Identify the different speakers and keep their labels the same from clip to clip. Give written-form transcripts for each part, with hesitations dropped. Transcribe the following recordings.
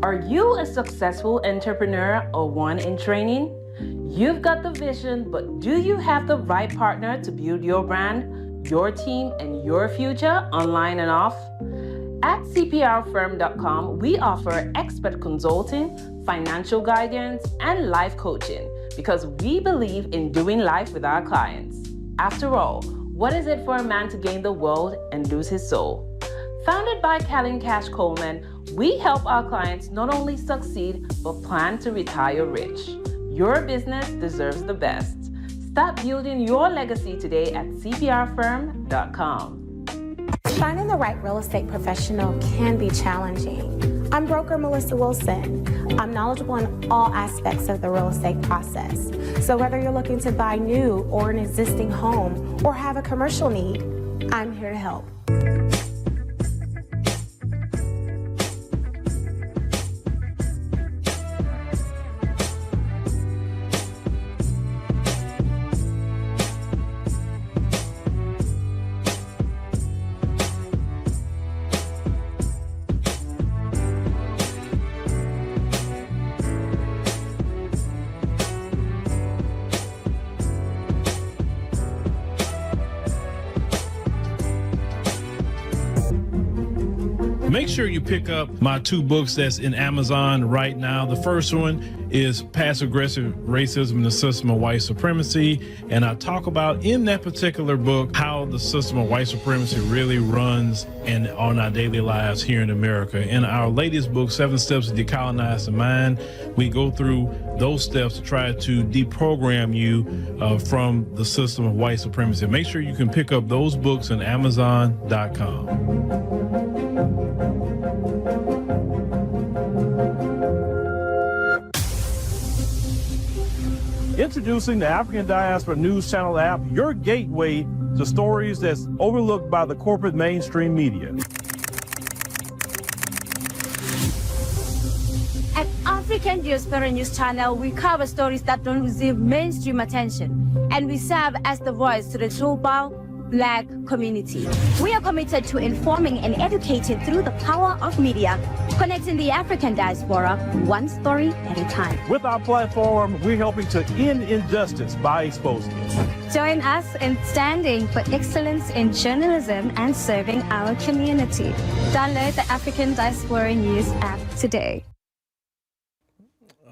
Speaker 1: Are you a successful entrepreneur or one in training? You've got the vision, but do you have the right partner to build your brand, your team, and your future online and off? At cprfirm.com, we offer expert consulting, financial guidance, and life coaching because we believe in doing life with our clients. After all, what is it for a man to gain the world and lose his soul? Founded by Callan Cash Coleman, we help our clients not only succeed, but plan to retire rich. Your business deserves the best. Start building your legacy today at cprfirm.com.
Speaker 2: Finding the right real estate professional can be challenging. I'm broker Melissa Wilson. I'm knowledgeable in all aspects of the real estate process. So whether you're looking to buy new or an existing home or have a commercial need, I'm here to help.
Speaker 3: Make sure you pick up my two books that's in Amazon right now. The first one is Passive-Aggressive Racism and the System of White Supremacy. And I talk about in that particular book how the system of white supremacy really runs on our daily lives here in America. In our latest book, 7 Steps to Decolonize the Mind, we go through those steps to try to deprogram you from the system of white supremacy. Make sure you can pick up those books on Amazon.com.
Speaker 4: Introducing the African Diaspora News Channel app, your gateway to stories that's overlooked by the corporate mainstream media.
Speaker 5: At African Diaspora News Channel, we cover stories that don't receive mainstream attention, and we serve as the voice to the global Black community. We are committed to informing and educating through the power of media, connecting the African diaspora one story at a time.
Speaker 4: With our platform, we're helping to end injustice by exposing it.
Speaker 5: Join us in standing for excellence in journalism and serving our community. Download the African Diaspora News app today.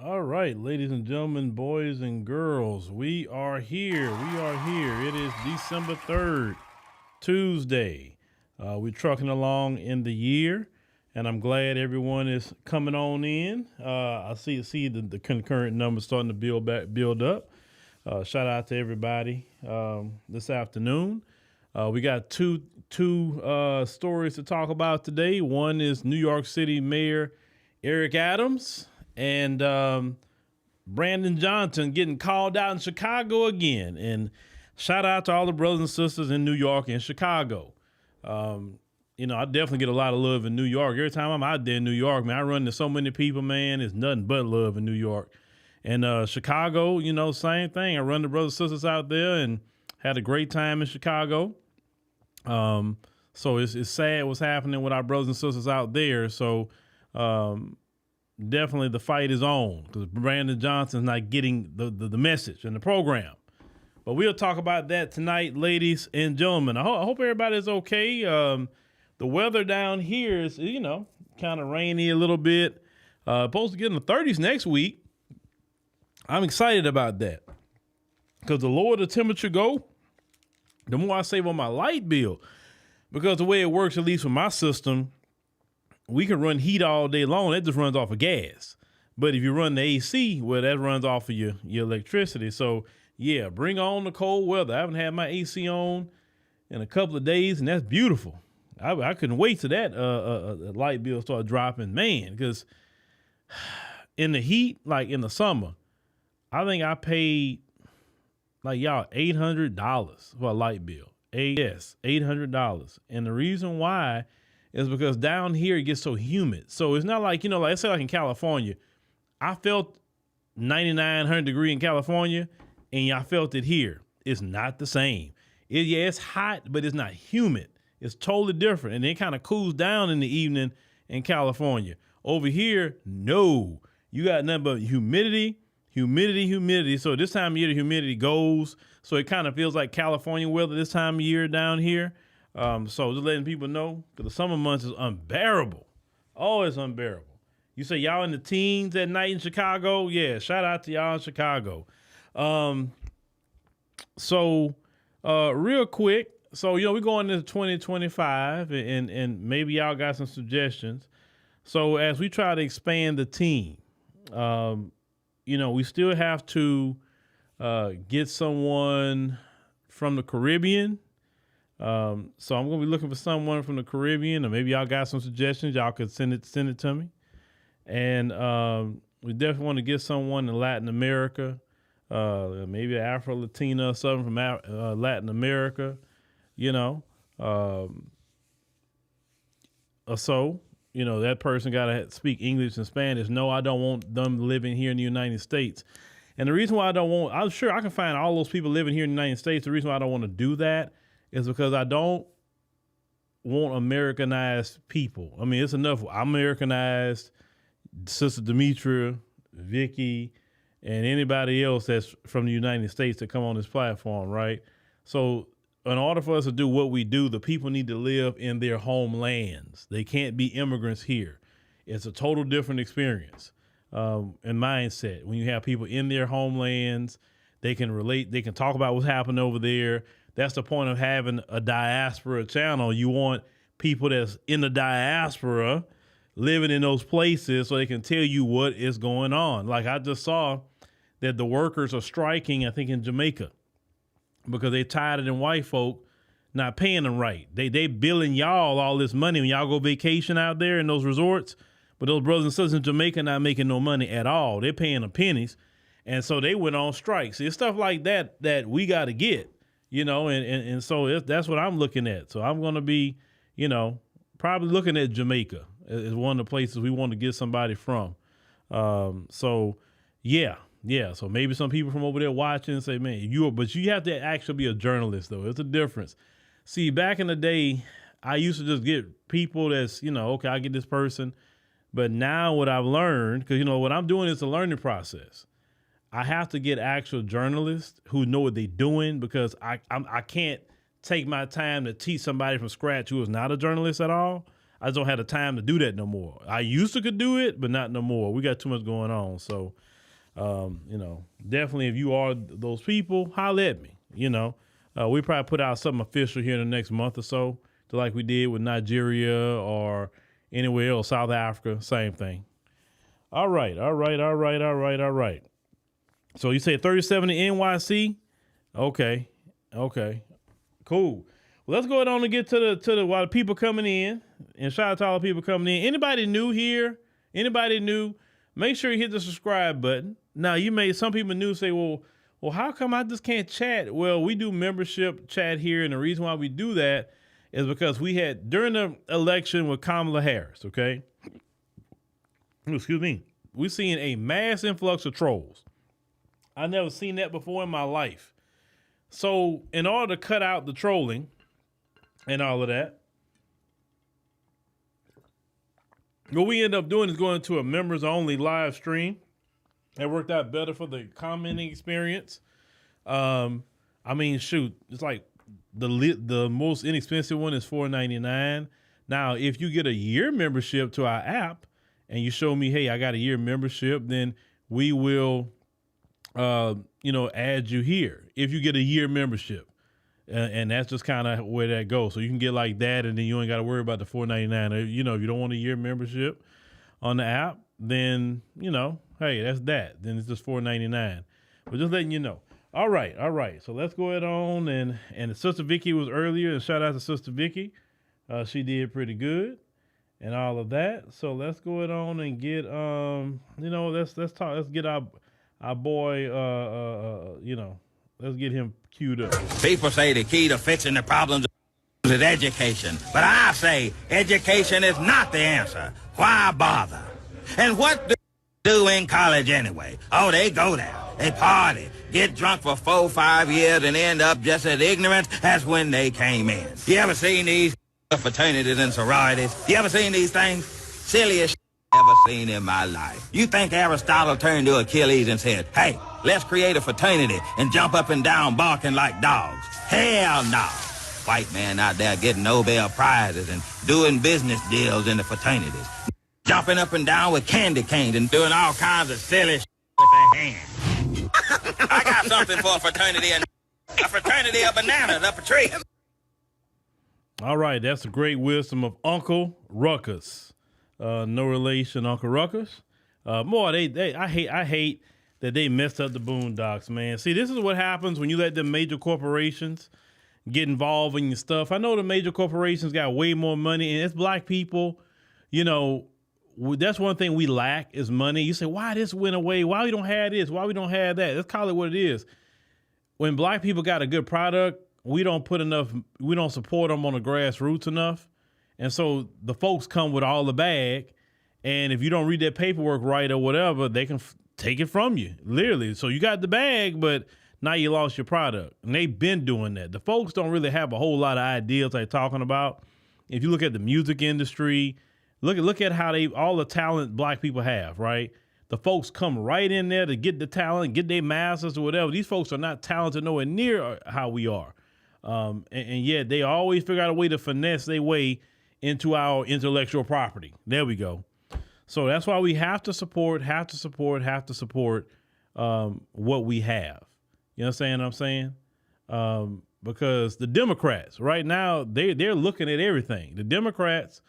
Speaker 3: All right, ladies and gentlemen, boys and girls, we are here. It is December 3rd, Tuesday. We're trucking along in the year, and I'm glad everyone is coming on in. I see the concurrent numbers starting to build up. Shout out to everybody this afternoon. We got two stories to talk about today. One is New York City Mayor Eric Adams and Brandon Johnson getting called out in Chicago again. And shout out to all the brothers and sisters in New York and Chicago. I definitely get a lot of love in New York. Every time I'm out there in New York, man, I run into so many people, man. It's nothing but love in New York. And Chicago, same thing. I run the brothers and sisters out there and had a great time in Chicago. So it's sad what's happening with our brothers and sisters out there. So definitely the fight is on because Brandon Johnson's not getting the message and the program. But we'll talk about that tonight, ladies and gentlemen. I hope everybody's okay. The weather down here is, kind of rainy a little bit. Supposed to get in the 30s next week. I'm excited about that because the lower the temperature go, the more I save on my light bill. Because the way it works, at least for my system, we can run heat all day long. That just runs off of gas. But if you run the AC, well, that runs off of your electricity. So, yeah, bring on the cold weather. I haven't had my AC on in a couple of days, and that's beautiful. I couldn't wait till that light bill start dropping, man, because in the heat, like in the summer, I think I paid, like, y'all, $800 for a light bill. $800. And the reason why is because down here it gets so humid. So it's not like, like let's say like in California, I felt 100 degree in California and I felt it here. It's not the same. It's hot, but it's not humid. It's totally different. And it kind of cools down in the evening in California. Over here, no. You got nothing but humidity. So this time of year, the humidity goes. So it kind of feels like California weather this time of year down here. So just letting people know, because the summer months is unbearable. Oh, it's unbearable. You say y'all in the teens at night in Chicago? Yeah, shout out to y'all in Chicago. So real quick, so, we're going into 2025, and maybe y'all got some suggestions. So as we try to expand the team, we still have to get someone from the Caribbean. So I'm going to be looking for someone from the Caribbean, or maybe y'all got some suggestions. Y'all could send it to me. And we definitely want to get someone in Latin America, maybe an Afro-Latina or something from Latin America, so, that person got to speak English and Spanish. No, I don't want them living here in the United States. And the reason why I'm sure I can find all those people living here in the United States. The reason why I don't want to do that is because I don't want Americanized people. I mean, it's enough. I'm Americanized, Sister Demetria, Vicky, and anybody else that's from the United States that come on this platform, right? So in order for us to do what we do, the people need to live in their homelands. They can't be immigrants here. It's a total different experience and mindset. When you have people in their homelands, they can relate, they can talk about what's happening over there. That's the point of having a diaspora channel. You want people that's in the diaspora living in those places so they can tell you what is going on. Like I just saw that the workers are striking, I think in Jamaica, because they tired of them white folk not paying them right. They billing y'all all this money when y'all go vacation out there in those resorts, but those brothers and sisters in Jamaica not making no money at all. They're paying them pennies. And so they went on strike. See, it's stuff like that we got to get, and so that's what I'm looking at. So I'm going to be, probably looking at Jamaica as one of the places we want to get somebody from. So maybe some people from over there watching and say, man, but you have to actually be a journalist, though. It's a difference. See, back in the day, I used to just get people that's, okay, I get this person. But now what I've learned, because, what I'm doing is a learning process. I have to get actual journalists who know what they're doing, because I can't take my time to teach somebody from scratch who is not a journalist at all. I just don't have the time to do that no more. I used to could do it, but not no more. We got too much going on. So, definitely if you are those people, holler at me. We probably put out something official here in the next month or so, like we did with Nigeria or anywhere else, South Africa, same thing. All right. So you say 37 in NYC? Okay. Cool. Well, let's go ahead on and get to the while the people coming in, and shout out to all the people coming in. Anybody new here? Anybody new? Make sure you hit the subscribe button. Now, some people new say, well, how come I just can't chat? Well, we do membership chat here, and the reason why we do that is because we had, during the election with Kamala Harris, okay? Excuse me. We're seeing a mass influx of trolls. I've never seen that before in my life. So in order to cut out the trolling and all of that, what we end up doing is going to a members-only live stream. That worked out better for the commenting experience. It's like the most inexpensive one is $4.99. Now, if you get a year membership to our app and you show me, hey, I got a year membership, then we will, add you here if you get a year membership. And that's just kind of where that goes. So you can get like that, and then you ain't got to worry about the $4.99. If you don't want a year membership on the app, then, hey, that's that. Then it's just $4.99. But just letting you know. All right. So let's go ahead on. And Sister Vicky was earlier, and shout out to Sister Vicky. She did pretty good and all of that. So let's go ahead on and get, let's talk. Let's get our boy, let's get him queued up.
Speaker 6: People say the key to fixing the problems is education. But I say education is not the answer. Why bother? And what do they do in college anyway? Oh, they go there. They party, get drunk for 4-5 years, and end up just as ignorant as when they came in. You ever seen these fraternities and sororities? You ever seen these things? Silly as ever seen in my life. You think Aristotle turned to Achilles and said, hey, let's create a fraternity and jump up and down barking like dogs? Hell no. White man out there getting Nobel Prizes and doing business deals in the fraternities. Jumping up and down with candy canes and doing all kinds of silly shit with their hands. I got something for a fraternity of bananas up a tree.
Speaker 3: All right, that's the great wisdom of Uncle Ruckus. No relation, Uncle Ruckus. I hate that they messed up the Boondocks, man. See, this is what happens when you let the major corporations get involved in your stuff. I know the major corporations got way more money, and it's black people, you know, that's one thing we lack is money. You say, why this went away? Why we don't have this? Why we don't have that? Let's call it what it is. When black people got a good product, we don't support them on the grassroots enough. And so the folks come with all the bag. And if you don't read that paperwork right or whatever, they can take it from you, literally. So you got the bag, but now you lost your product. And they've been doing that. The folks don't really have a whole lot of ideas they're talking about. If you look at the music industry, look at how all the talent black people have, right? The folks come right in there to get the talent, get their masters or whatever. These folks are not talented nowhere near how we are. And yet they always figure out a way to finesse their way into our intellectual property. There we go. So that's why we have to support what we have. You understand what I'm saying? Because the Democrats right now, they're looking at everything. The Democrats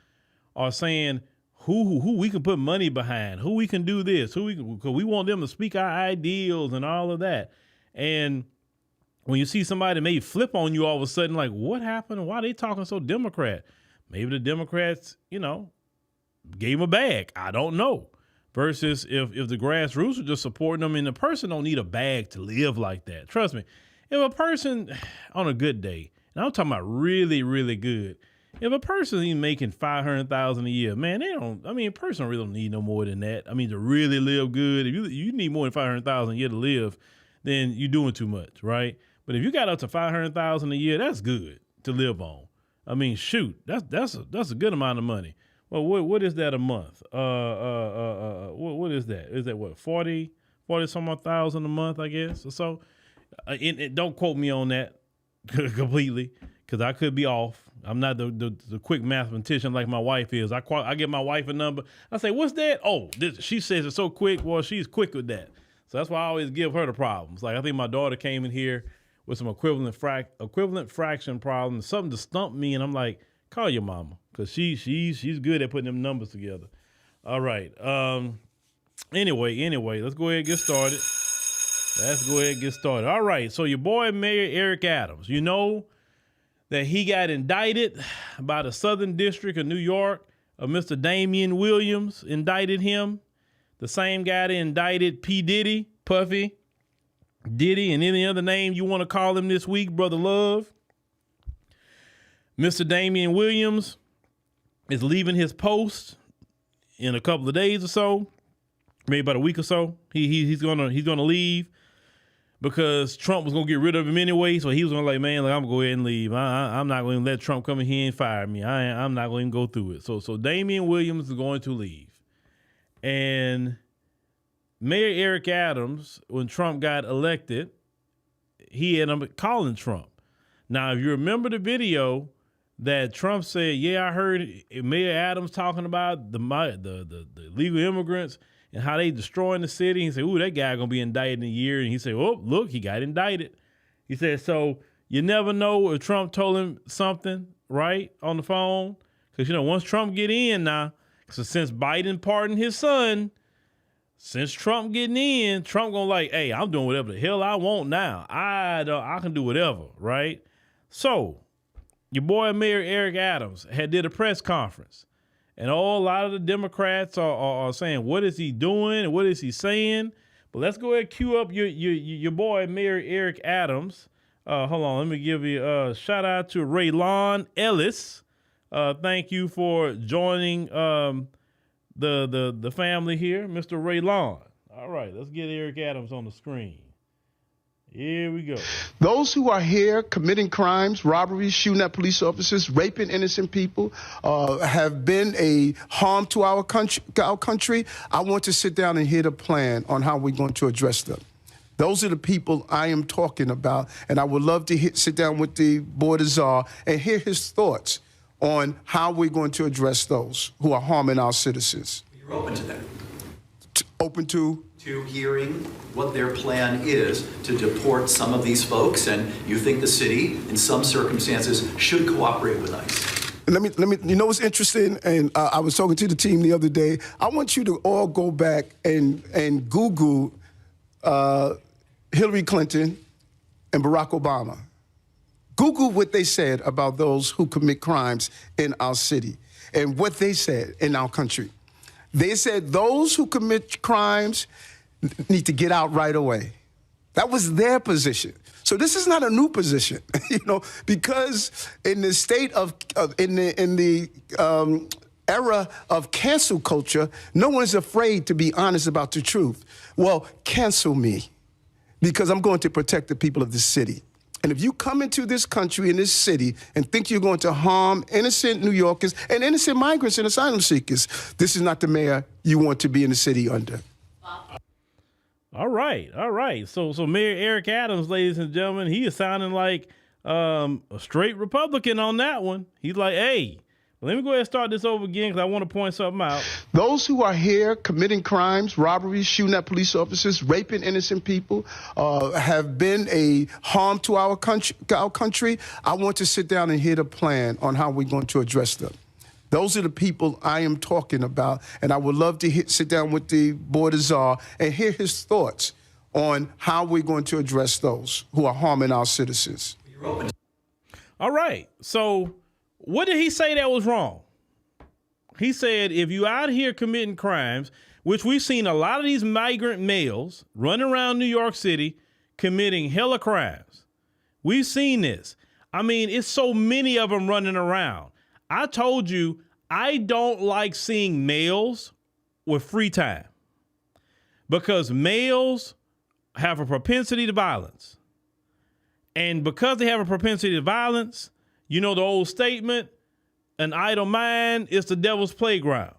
Speaker 3: are saying who we can put money behind, who we can do this, because we want them to speak our ideals and all of that. And when you see somebody maybe flip on you all of a sudden, like, what happened? Why are they talking so Democrat? Maybe the Democrats, gave them a bag. I don't know. Versus if the grassroots are just supporting them, and the person don't need a bag to live like that. Trust me. If a person on a good day, and I'm talking about really, really good, if a person is making $500,000 a year, man, a person really don't need no more than that. I mean, to really live good, if you need more than $500,000 a year to live, then you're doing too much, right? But if you got up to $500,000 a year, that's good to live on. I mean, shoot, that's a good amount of money. Well, what is that a month? What is that? Is that what 40 some odd thousand a month, I guess, or so? Don't quote me on that completely, because I could be off. I'm not the quick mathematician like my wife is. I give my wife a number. I say, what's that? Oh, she says it's so quick. Well, she's quick with that. So that's why I always give her the problems. Like, I think my daughter came in here with some equivalent fraction problems, something to stump me, and I'm like, call your mama, because she's good at putting them numbers together. All right. Anyway, let's go ahead and get started. All right. So your boy Mayor Eric Adams, you know that he got indicted by the Southern District of New York. Mr. Damian Williams indicted him. The same guy that indicted P. Diddy, Puffy, Diddy, and any other name you want to call him this week, Brother Love. Mr. Damian Williams is leaving his post in a couple of days or so, maybe about a week or so. He's gonna leave because Trump was gonna get rid of him anyway. So he was gonna I'm gonna go ahead and leave. I'm not going to let Trump come in here and fire me. I'm not going to go through it. So Damian Williams is going to leave. And Mayor Eric Adams, when Trump got elected, he ended up calling Trump. Now, if you remember the video that Trump said, yeah, I heard Mayor Adams talking about the illegal immigrants and how they destroying the city. He said, ooh, that guy gonna be indicted in a year. And he said, oh, look, he got indicted. He said, so you never know if Trump told him something, right, on the phone. Because, once Trump get in now, so since Biden pardoned his son, since Trump getting in, Trump gonna hey, I'm doing whatever the hell I want now. I can do whatever, right? So your boy Mayor Eric Adams did a press conference, and a lot of the Democrats are saying, what is he doing and what is he saying? But let's go ahead and cue up your boy Mayor Eric Adams. Hold on, let me give you a shout out to Raylon Ellis. Thank you for joining the family here, Mr. Raylon. All right, let's get Eric Adams on the screen. Here we go.
Speaker 7: Those who are here committing crimes, robberies, shooting at police officers, raping innocent people, have been a harm to our country. I want to sit down and hear the plan on how we're going to address them. Those are the people I am talking about, and I would love to sit down with the Board of Czar and hear his thoughts on how we're going to address those who are harming our citizens.
Speaker 8: You're open to that?
Speaker 7: Open to
Speaker 8: hearing what their plan is to deport some of these folks, and you think the city, in some circumstances, should cooperate with ICE.
Speaker 7: Let me. You know what's interesting? And I was talking to the team the other day. I want you to all go back and Google Hillary Clinton and Barack Obama. Google what they said about those who commit crimes in our city and what they said in our country. They said those who commit crimes need to get out right away. That was their position. So this is not a new position, you know, because in the state of in the era of cancel culture, no one is afraid to be honest about the truth. Well, cancel me, because I'm going to protect the people of this city. And if you come into this country, in this city, and think you're going to harm innocent New Yorkers and innocent migrants and asylum seekers, this is not the mayor you want to be in the city under.
Speaker 3: All right. So Mayor Eric Adams, ladies and gentlemen, he is sounding like a straight Republican on that one. He's like, hey, let me go ahead and start this over again because I want to point something out. Those
Speaker 7: who are here committing crimes, robberies, shooting at police officers, raping innocent people, have been a harm to our country. I want to sit down and hear the plan on how we're going to address them. Those are the people I am talking about, and I would love to sit down with the Board of Czar and hear his thoughts on how we're going to address those who are harming our citizens.
Speaker 3: All right. So what did he say that was wrong? He said, if you out here committing crimes, which we've seen a lot of these migrant males running around New York City committing hella crimes. We've seen this. I mean, it's so many of them running around. I told you, I don't like seeing males with free time because males have a propensity to violence. And because they have a propensity to violence, you know the old statement, an idle mind is the devil's playground.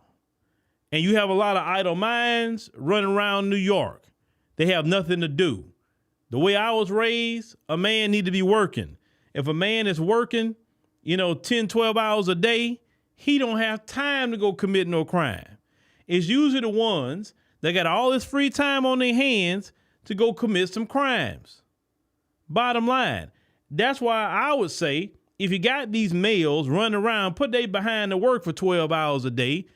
Speaker 3: And you have a lot of idle minds running around New York. They have nothing to do. The way I was raised, a man need to be working. If a man is working, 10, 12 hours a day, he don't have time to go commit no crime. It's usually the ones that got all this free time on their hands to go commit some crimes. Bottom line, that's why I would say, if you got these males running around, put they behind to work for 12 hours a day.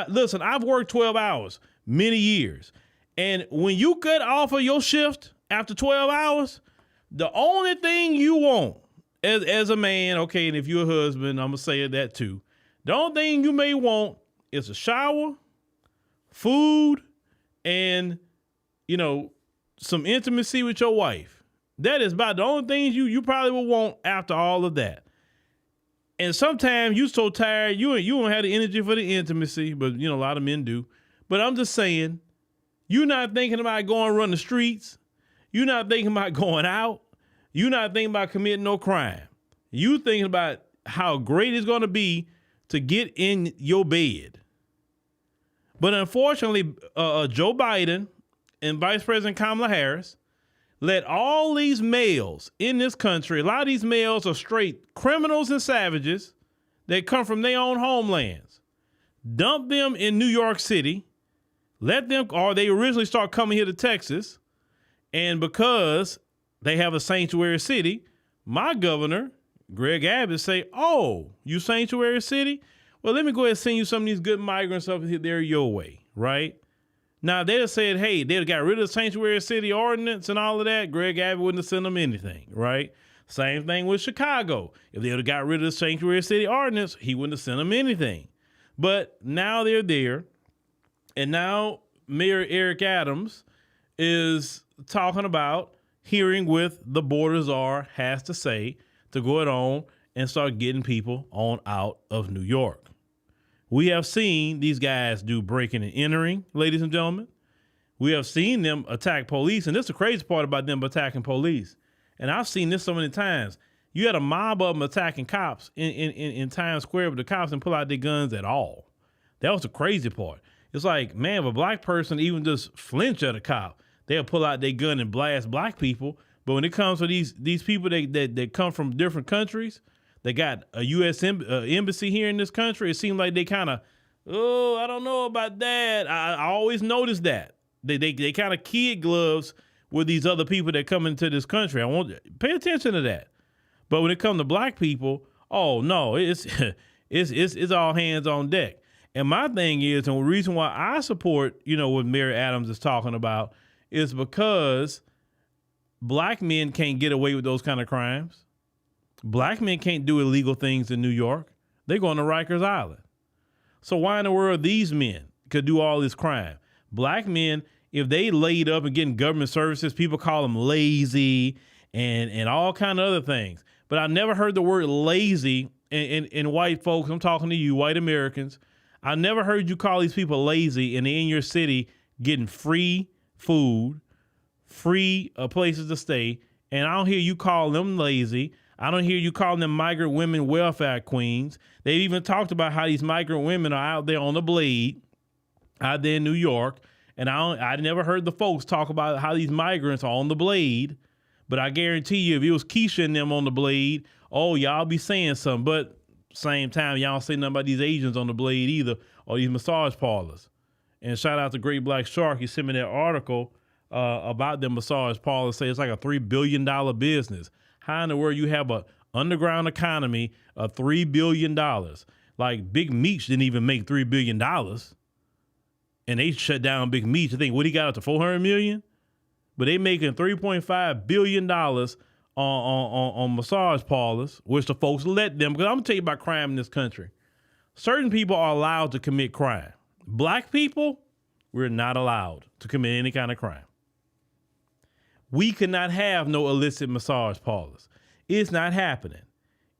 Speaker 3: Listen, I've worked 12 hours many years. And when you cut off of your shift after 12 hours, the only thing you want as a man, okay, and if you're a husband, I'm going to say that too. The only thing you may want is a shower, food, and, some intimacy with your wife. That is about the only things you probably will want after all of that. And sometimes you're so tired, you don't have the energy for the intimacy, but, a lot of men do. But I'm just saying, you're not thinking about going run the streets. You're not thinking about going out. You're not thinking about committing no crime. You thinking about how great it's going to be to get in your bed. But unfortunately, Joe Biden and Vice President Kamala Harris let all these males in this country, a lot of these males are straight criminals and savages that come from their own homelands, dump them in New York City, or they originally start coming here to Texas, and because they have a sanctuary city, my governor, Greg Abbott, say, oh, you sanctuary city? Well, let me go ahead and send you some of these good migrants up there your way, right? Now, they'd have said, hey, they'd have got rid of the sanctuary city ordinance and all of that. Greg Abbott wouldn't have sent them anything, right? Same thing with Chicago. If they would have got rid of the sanctuary city ordinance, he wouldn't have sent them anything. But now they're there, and now Mayor Eric Adams is talking about hearing what the Board of Czar has to say to go it on and start getting people on out of New York. We have seen these guys do breaking and entering, ladies and gentlemen. We have seen them attack police, and this is the crazy part about them attacking police. And I've seen this so many times. You had a mob of them attacking cops in Times Square, but the cops didn't pull out their guns at all. That was the crazy part. It's like, man, if a black person even just flinch at a cop, they'll pull out their gun and blast black people. But when it comes to these people that come from different countries, they got a U.S. embassy here in this country, it seems like they kind of, I don't know about that. I always notice that. They kind of kid gloves with these other people that come into this country. I want to pay attention to that. But when it comes to black people, oh no, it's all hands on deck. And my thing is, and the reason why I support, what Mayor Adams is talking about is because black men can't get away with those kind of crimes. Black men can't do illegal things in New York. They go on to Rikers Island. So why in the world these men could do all this crime? Black men, if they laid up and getting government services, people call them lazy and all kind of other things. But I never heard the word lazy in white folks. I'm talking to you, white Americans. I never heard you call these people lazy and they're in your city getting free food, free places to stay. And I don't hear you call them lazy. I don't hear you calling them migrant women welfare queens. They even talked about how these migrant women are out there on the blade, out there in New York. And I never heard the folks talk about how these migrants are on the blade. But I guarantee you, if it was Keisha and them on the blade, oh, y'all be saying something. But same time, y'all don't say nothing about these Asians on the blade either, or these massage parlors. And shout out to Great Black Shark. He sent me that article about them massage parlors. Say it's like a $3 billion business. How in the world you have a underground economy of $3 billion? Like Big Meech didn't even make $3 billion. And they shut down Big Meech. I think what he got up to $400 million? But they making $3.5 billion on massage parlors, which the folks let them. Because I'm going to tell you about crime in this country. Certain people are allowed to commit crime. Black people, we're not allowed to commit any kind of crime. We cannot have no illicit massage parlors. It's not happening.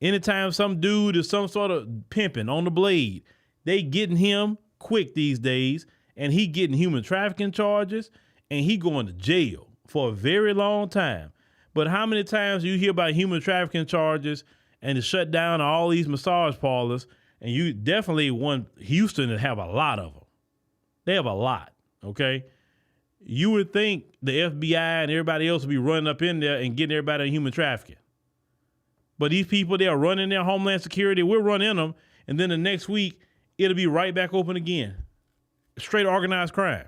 Speaker 3: Anytime some dude is some sort of pimping on the blade, they getting him quick these days, and he getting human trafficking charges, and he going to jail for a very long time. But how many times do you hear about human trafficking charges and to shut down all these massage parlors? And you definitely want Houston to have a lot of them. They have a lot, okay? You would think the FBI and everybody else would be running up in there and getting everybody in human trafficking. But these people, they are running their Homeland Security. We're running them. And then the next week, it'll be right back open again. Straight organized crime.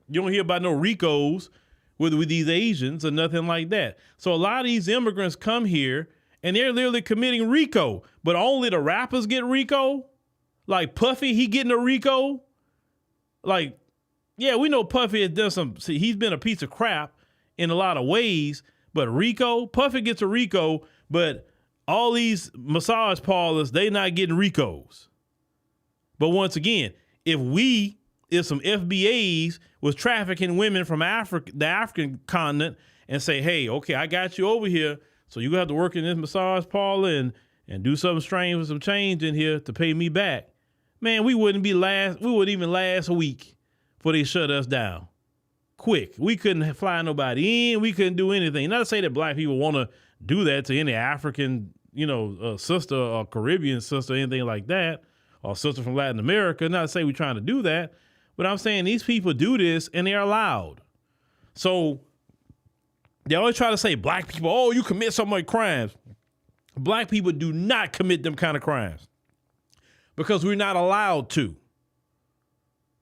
Speaker 3: You don't hear about no RICOs with these Asians or nothing like that. So a lot of these immigrants come here and they're literally committing RICO, but only the rappers get RICO. Like Puffy, he getting a RICO. Like, yeah, we know Puffy has done he's been a piece of crap in a lot of ways, but RICO, Puffy gets a RICO, but all these massage parlors, they not getting RICOs. But once again, if some FBAs was trafficking women from Africa, the African continent, and say, hey, okay, I got you over here, so you're going to have to work in this massage parlor and do something strange with some change in here to pay me back. Man, we wouldn't even last a week before they shut us down. Quick. We couldn't fly nobody in. We couldn't do anything. Not to say that black people want to do that to any African, sister or Caribbean sister or anything like that, or sister from Latin America. Not to say we're trying to do that. But I'm saying these people do this and they're allowed. So they always try to say black people, oh, you commit so much crimes. Black people do not commit them kind of crimes because we're not allowed to.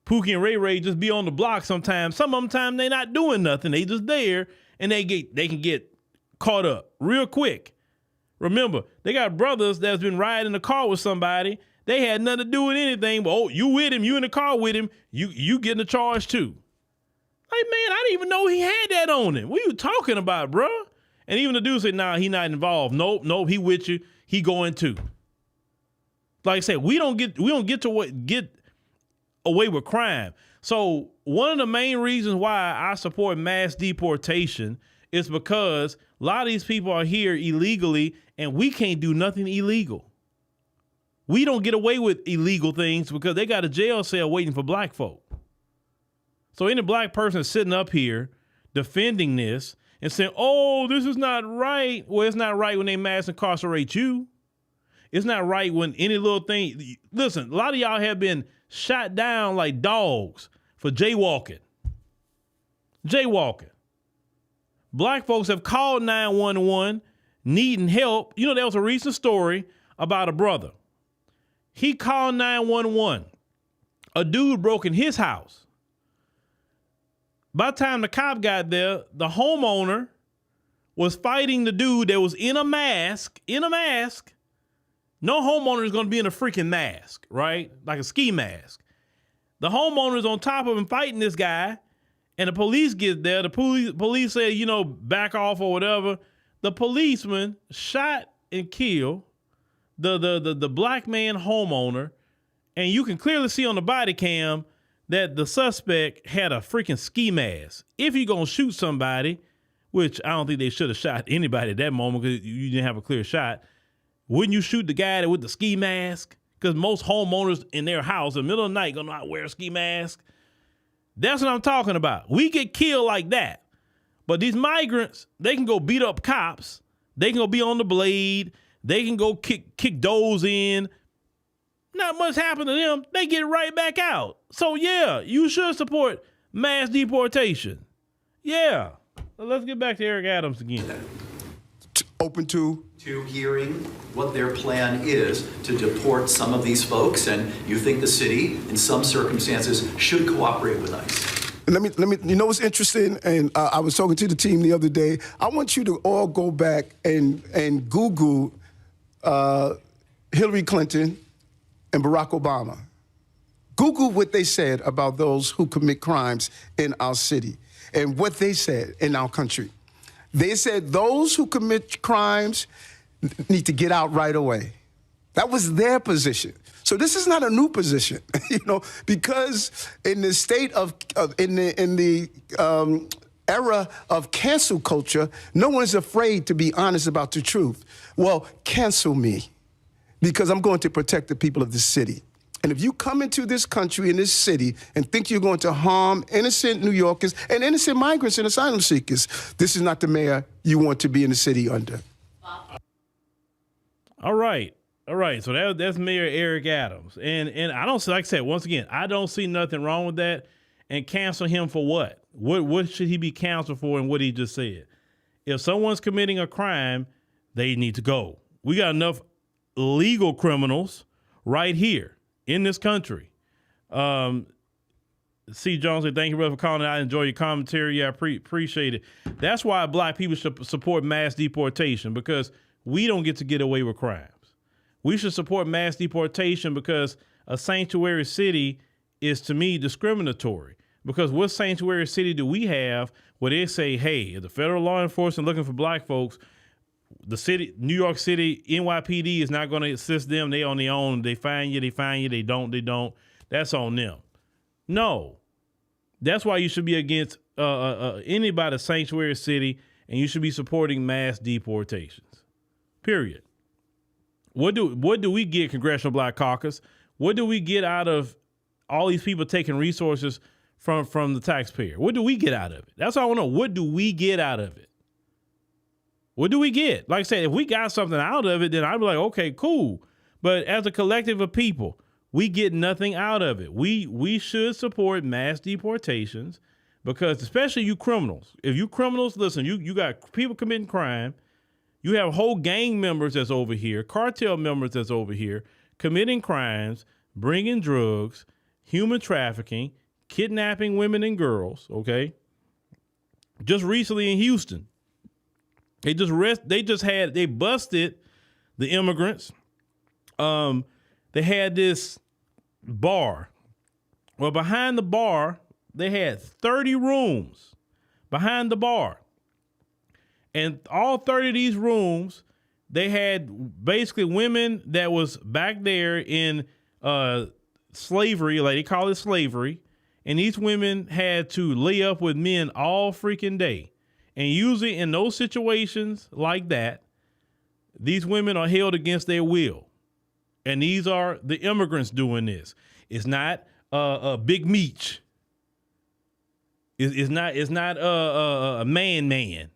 Speaker 3: Pookie and Ray Ray just be on the block sometimes. Some of them they're not doing nothing. They just there and they can get caught up real quick. Remember, they got brothers that's been riding in the car with somebody. They had nothing to do with anything, but oh, you with him, you in the car with him, you getting a charge too. Like, man, I didn't even know he had that on him. What are you talking about, bro? And even the dude said, nah, he not involved. Nope, he with you. He going too. Like I said, we don't get away with crime. So one of the main reasons why I support mass deportation is because a lot of these people are here illegally and we can't do nothing illegal. We don't get away with illegal things because they got a jail cell waiting for black folk. So any black person sitting up here defending this and saying, oh, this is not right. Well, it's not right when they mass incarcerate you. It's not right when any little thing. Listen, a lot of y'all have been shot down like dogs for jaywalking. Jaywalking. Black folks have called 911 needing help. You know, there was a recent story about a brother. He called 911. A dude broke in his house. By the time the cop got there, the homeowner was fighting the dude that was in a mask. No homeowner is going to be in a freaking mask, right? Like a ski mask. The homeowner's on top of him fighting this guy, and the police get there. The police say, you know, back off or whatever. The policeman shot and killed the black man homeowner, and you can clearly see on the body cam that the suspect had a freaking ski mask. If you're going to shoot somebody, which I don't think they should have shot anybody at that moment because you didn't have a clear shot, wouldn't you shoot the guy with the ski mask? Because most homeowners in their house in the middle of the night gonna not wear a ski mask. That's what I'm talking about. We get killed like that. But these migrants, they can go beat up cops. They can go be on the blade. They can go kick doors in. Not much happened to them. They get right back out. So yeah, you should support mass deportation. Yeah. Let's get back to Eric Adams again.
Speaker 7: Open to
Speaker 8: hearing what their plan is to deport some of these folks, and you think the city, in some circumstances, should cooperate with ICE.
Speaker 7: Let me. You know what's interesting? And I was talking to the team the other day. I want you to all go back and Google Hillary Clinton and Barack Obama. Google what they said about those who commit crimes in our city and what they said in our country. They said those who commit crimes need to get out right away. That was their position. So this is not a new position, you know, because in the state of in the era of cancel culture, no one's afraid to be honest about the truth. Well, cancel me, because I'm going to protect the people of this city. And if you come into this country, in this city, and think you're going to harm innocent New Yorkers and innocent migrants and asylum seekers, this is not the mayor you want to be in the city under.
Speaker 3: All right. So that's Mayor Eric Adams. And I don't, like I said, once again, I don't see nothing wrong with that. And cancel him for what? What should he be canceled for in what he just said? If someone's committing a crime, they need to go. We got enough legal criminals right here in this country. C. Jones said, thank you, brother, for calling. I enjoy your commentary. Yeah, I appreciate it. That's why black people should support mass deportation, because we don't get away with crimes. We should support mass deportation because a sanctuary city is, to me, discriminatory. Because what sanctuary city do we have where they say, hey, if the federal law enforcement looking for black folks, the city, New York City, NYPD is not going to assist them. They on their own. They find you. They don't. That's on them. No. That's why you should be against anybody sanctuary city, and you should be supporting mass deportations. Period. What do we get, Congressional Black Caucus? What do we get out of all these people taking resources from the taxpayer? What do we get out of it? That's all I want to know. What do we get out of it? What do we get? Like I said, if we got something out of it, then I'd be like, okay, cool. But as a collective of people, we get nothing out of it. We should support mass deportations because, especially you criminals, if you criminals, listen, you got people committing crime. You have whole gang members that's over here, cartel members that's over here, committing crimes, bringing drugs, human trafficking, kidnapping women and girls, okay? Just recently in Houston, they busted the immigrants. They had this bar. Well, behind the bar, they had 30 rooms behind the bar. And all 30 of these rooms, they had basically women that was back there in slavery, like they call it slavery. And these women had to lay up with men all freaking day. And usually in those situations like that, these women are held against their will. And these are the immigrants doing this. It's not Big Meech. It's not a man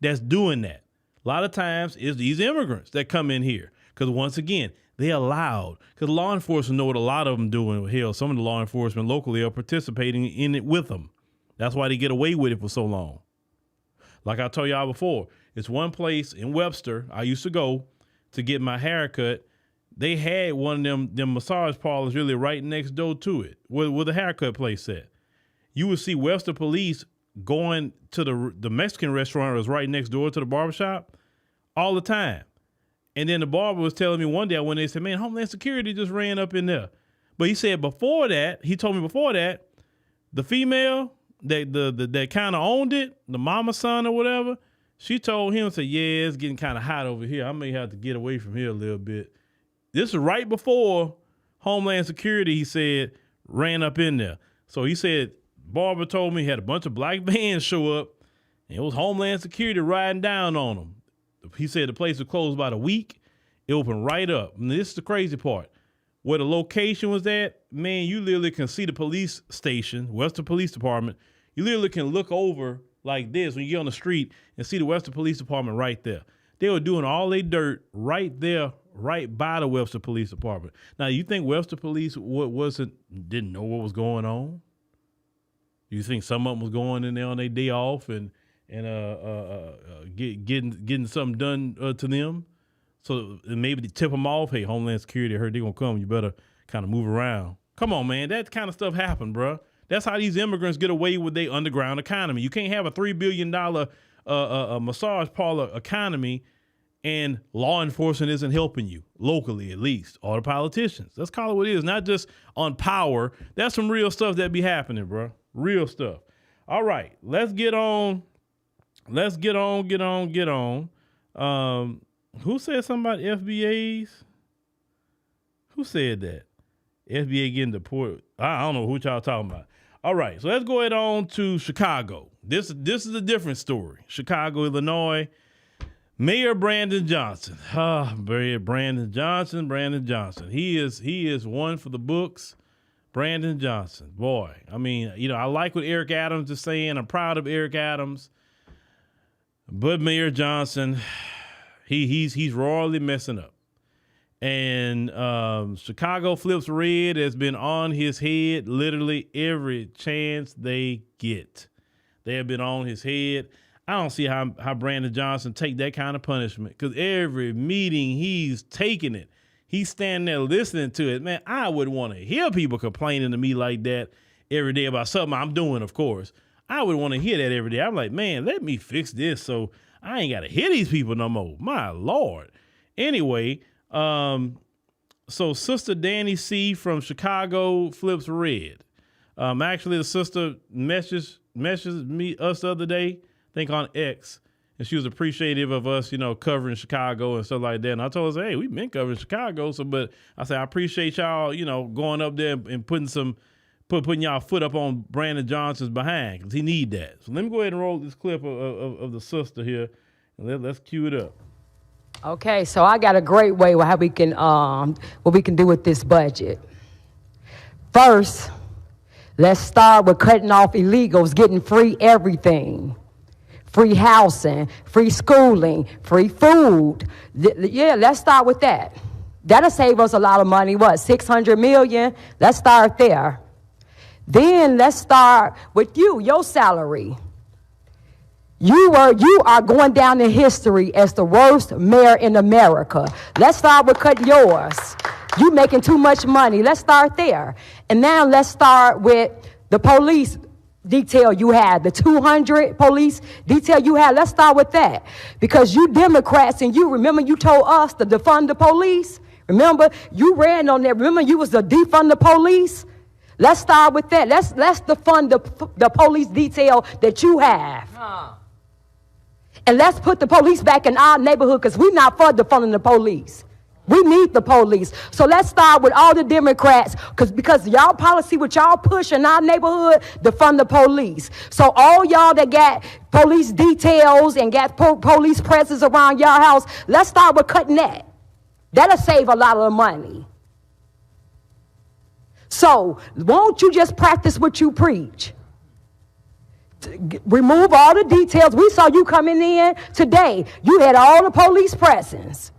Speaker 3: that's doing that. A lot of times it's these immigrants that come in here because once again they're allowed, because law enforcement know what a lot of them doing. Hell, some of the law enforcement locally are participating in it with them. That's why they get away with it for so long. Like I told y'all before, it's one place in Webster I used to go to get my hair cut. They had one of them massage parlors really right next door to it, where the haircut place at. You would see Webster police going to the Mexican restaurant that was right next door to the barbershop all the time. And then the barber was telling me one day when they said, man, Homeland Security just ran up in there. But he said he told me before that, the female that kind of owned it, the mama son or whatever, she told him, said, yeah, it's getting kind of hot over here. I may have to get away from here a little bit. This is right before Homeland Security, he said, ran up in there. So he said, barber told me he had a bunch of black vans show up, and it was Homeland Security riding down on them. He said the place was closed about a week. It opened right up. And this is the crazy part. Where the location was at, man, you literally can see the police station, Webster Police Department. You literally can look over like this when you get on the street and see the Webster Police Department right there. They were doing all their dirt right there, right by the Webster Police Department. Now, you think Webster Police didn't know what was going on? You think some of them was going in there on their day off and getting something done to them? So maybe to tip them off, hey, Homeland Security, I heard they're going to come. You better kind of move around. Come on, man. That kind of stuff happened, bro. That's how these immigrants get away with their underground economy. You can't have a $3 billion massage parlor economy and law enforcement isn't helping you, locally at least, or the politicians. Let's call it what it is, not just on power. That's some real stuff that be happening, bro. Real stuff. All right, let's get on. Who said something about FBAs? Who said that? FBA getting deported. I don't know who y'all talking about. All right, so let's go ahead on to Chicago. This is a different story. Chicago, Illinois. Mayor Brandon Johnson. Brandon Johnson. He is one for the books. Brandon Johnson. Boy, I mean, I like what Eric Adams is saying. I'm proud of Eric Adams. But Mayor Johnson, he's royally messing up. And Chicago Flips Red has been on his head literally every chance they get. They have been on his head. I don't see how Brandon Johnson take that kind of punishment, because every meeting he's taking it. He's standing there listening to it. Man, I would want to hear people complaining to me like that every day about something I'm doing, of course. I would want to hear that every day. I'm like, man, let me fix this so I ain't got to hear these people no more. My Lord. Anyway, so Sister Danny C. from Chicago Flips Red. Actually, the sister messaged us the other day, I think on X, and she was appreciative of us, covering Chicago and stuff like that. And I told her, hey, we've been covering Chicago, but I said, I appreciate y'all, going up there and putting y'all foot up on Brandon Johnson's behind, because he need that. So let me go ahead and roll this clip of the sister here, and let's cue it up.
Speaker 9: Okay, so I got a great way how we can what we can do with this budget. First, let's start with cutting off illegals, getting free everything. Free housing, free schooling, free food. Yeah, let's start with that. That'll save us a lot of money. What, $600 million? Let's start there. Then let's start with your salary. You are going down in history as the worst mayor in America. Let's start with cutting yours. You making too much money. Let's start there. And now let's start with the police detail you had, the 200 police detail you had. Let's start with that. Because you Democrats, and remember you told us to defund the police? Remember, you ran on that. Remember, you was the defund the police? Let's start with that. Let's defund the police detail that you have. And let's put the police back in our neighborhood, because we're not for defunding the police. We need the police. So let's start with all the Democrats, because y'all policy, what y'all push in our neighborhood, defund the police. So all y'all that got police details and got police presence around y'all house, let's start with cutting that. That'll save a lot of money. So won't you just practice what you preach? remove all the details. We saw you coming in today. You had all the police presence.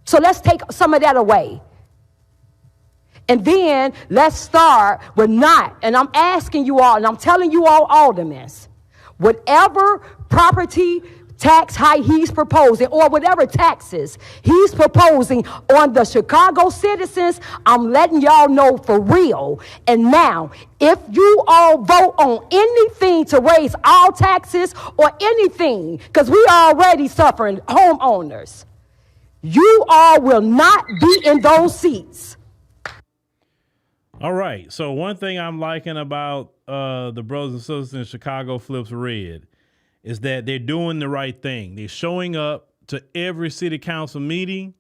Speaker 9: So let's take some of that away. And then let's start with not, and I'm asking you all, and I'm telling you all, aldermen, whatever property tax hike he's proposing, or whatever taxes he's proposing on the Chicago citizens, I'm letting y'all know for real. And now, if you all vote on anything to raise all taxes or anything, because we already suffering homeowners, you all will not be in those seats.
Speaker 3: All right. So one thing I'm liking about the brothers and sisters in Chicago Flips Red is that they're doing the right thing. They're showing up to every city council meeting.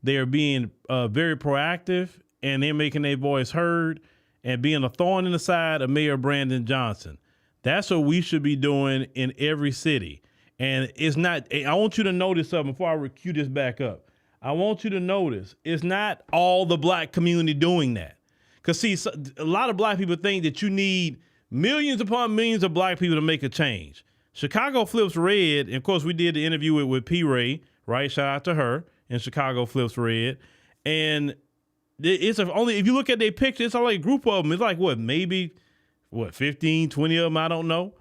Speaker 3: They're being very proactive, and they're making their voice heard and being a thorn in the side of Mayor Brandon Johnson. That's what we should be doing in every city. And it's not, I want you to notice something before I cue this back up. I want you to notice it's not all the black community doing that. Because, see, a lot of black people think that you need millions upon millions of black people to make a change. Chicago Flips Red, and of course, we did the interview with P. Ray, right? Shout out to her in Chicago Flips Red. And it's only, if you look at their picture, it's only a group of them. It's like, maybe 15, 20 of them, I don't know.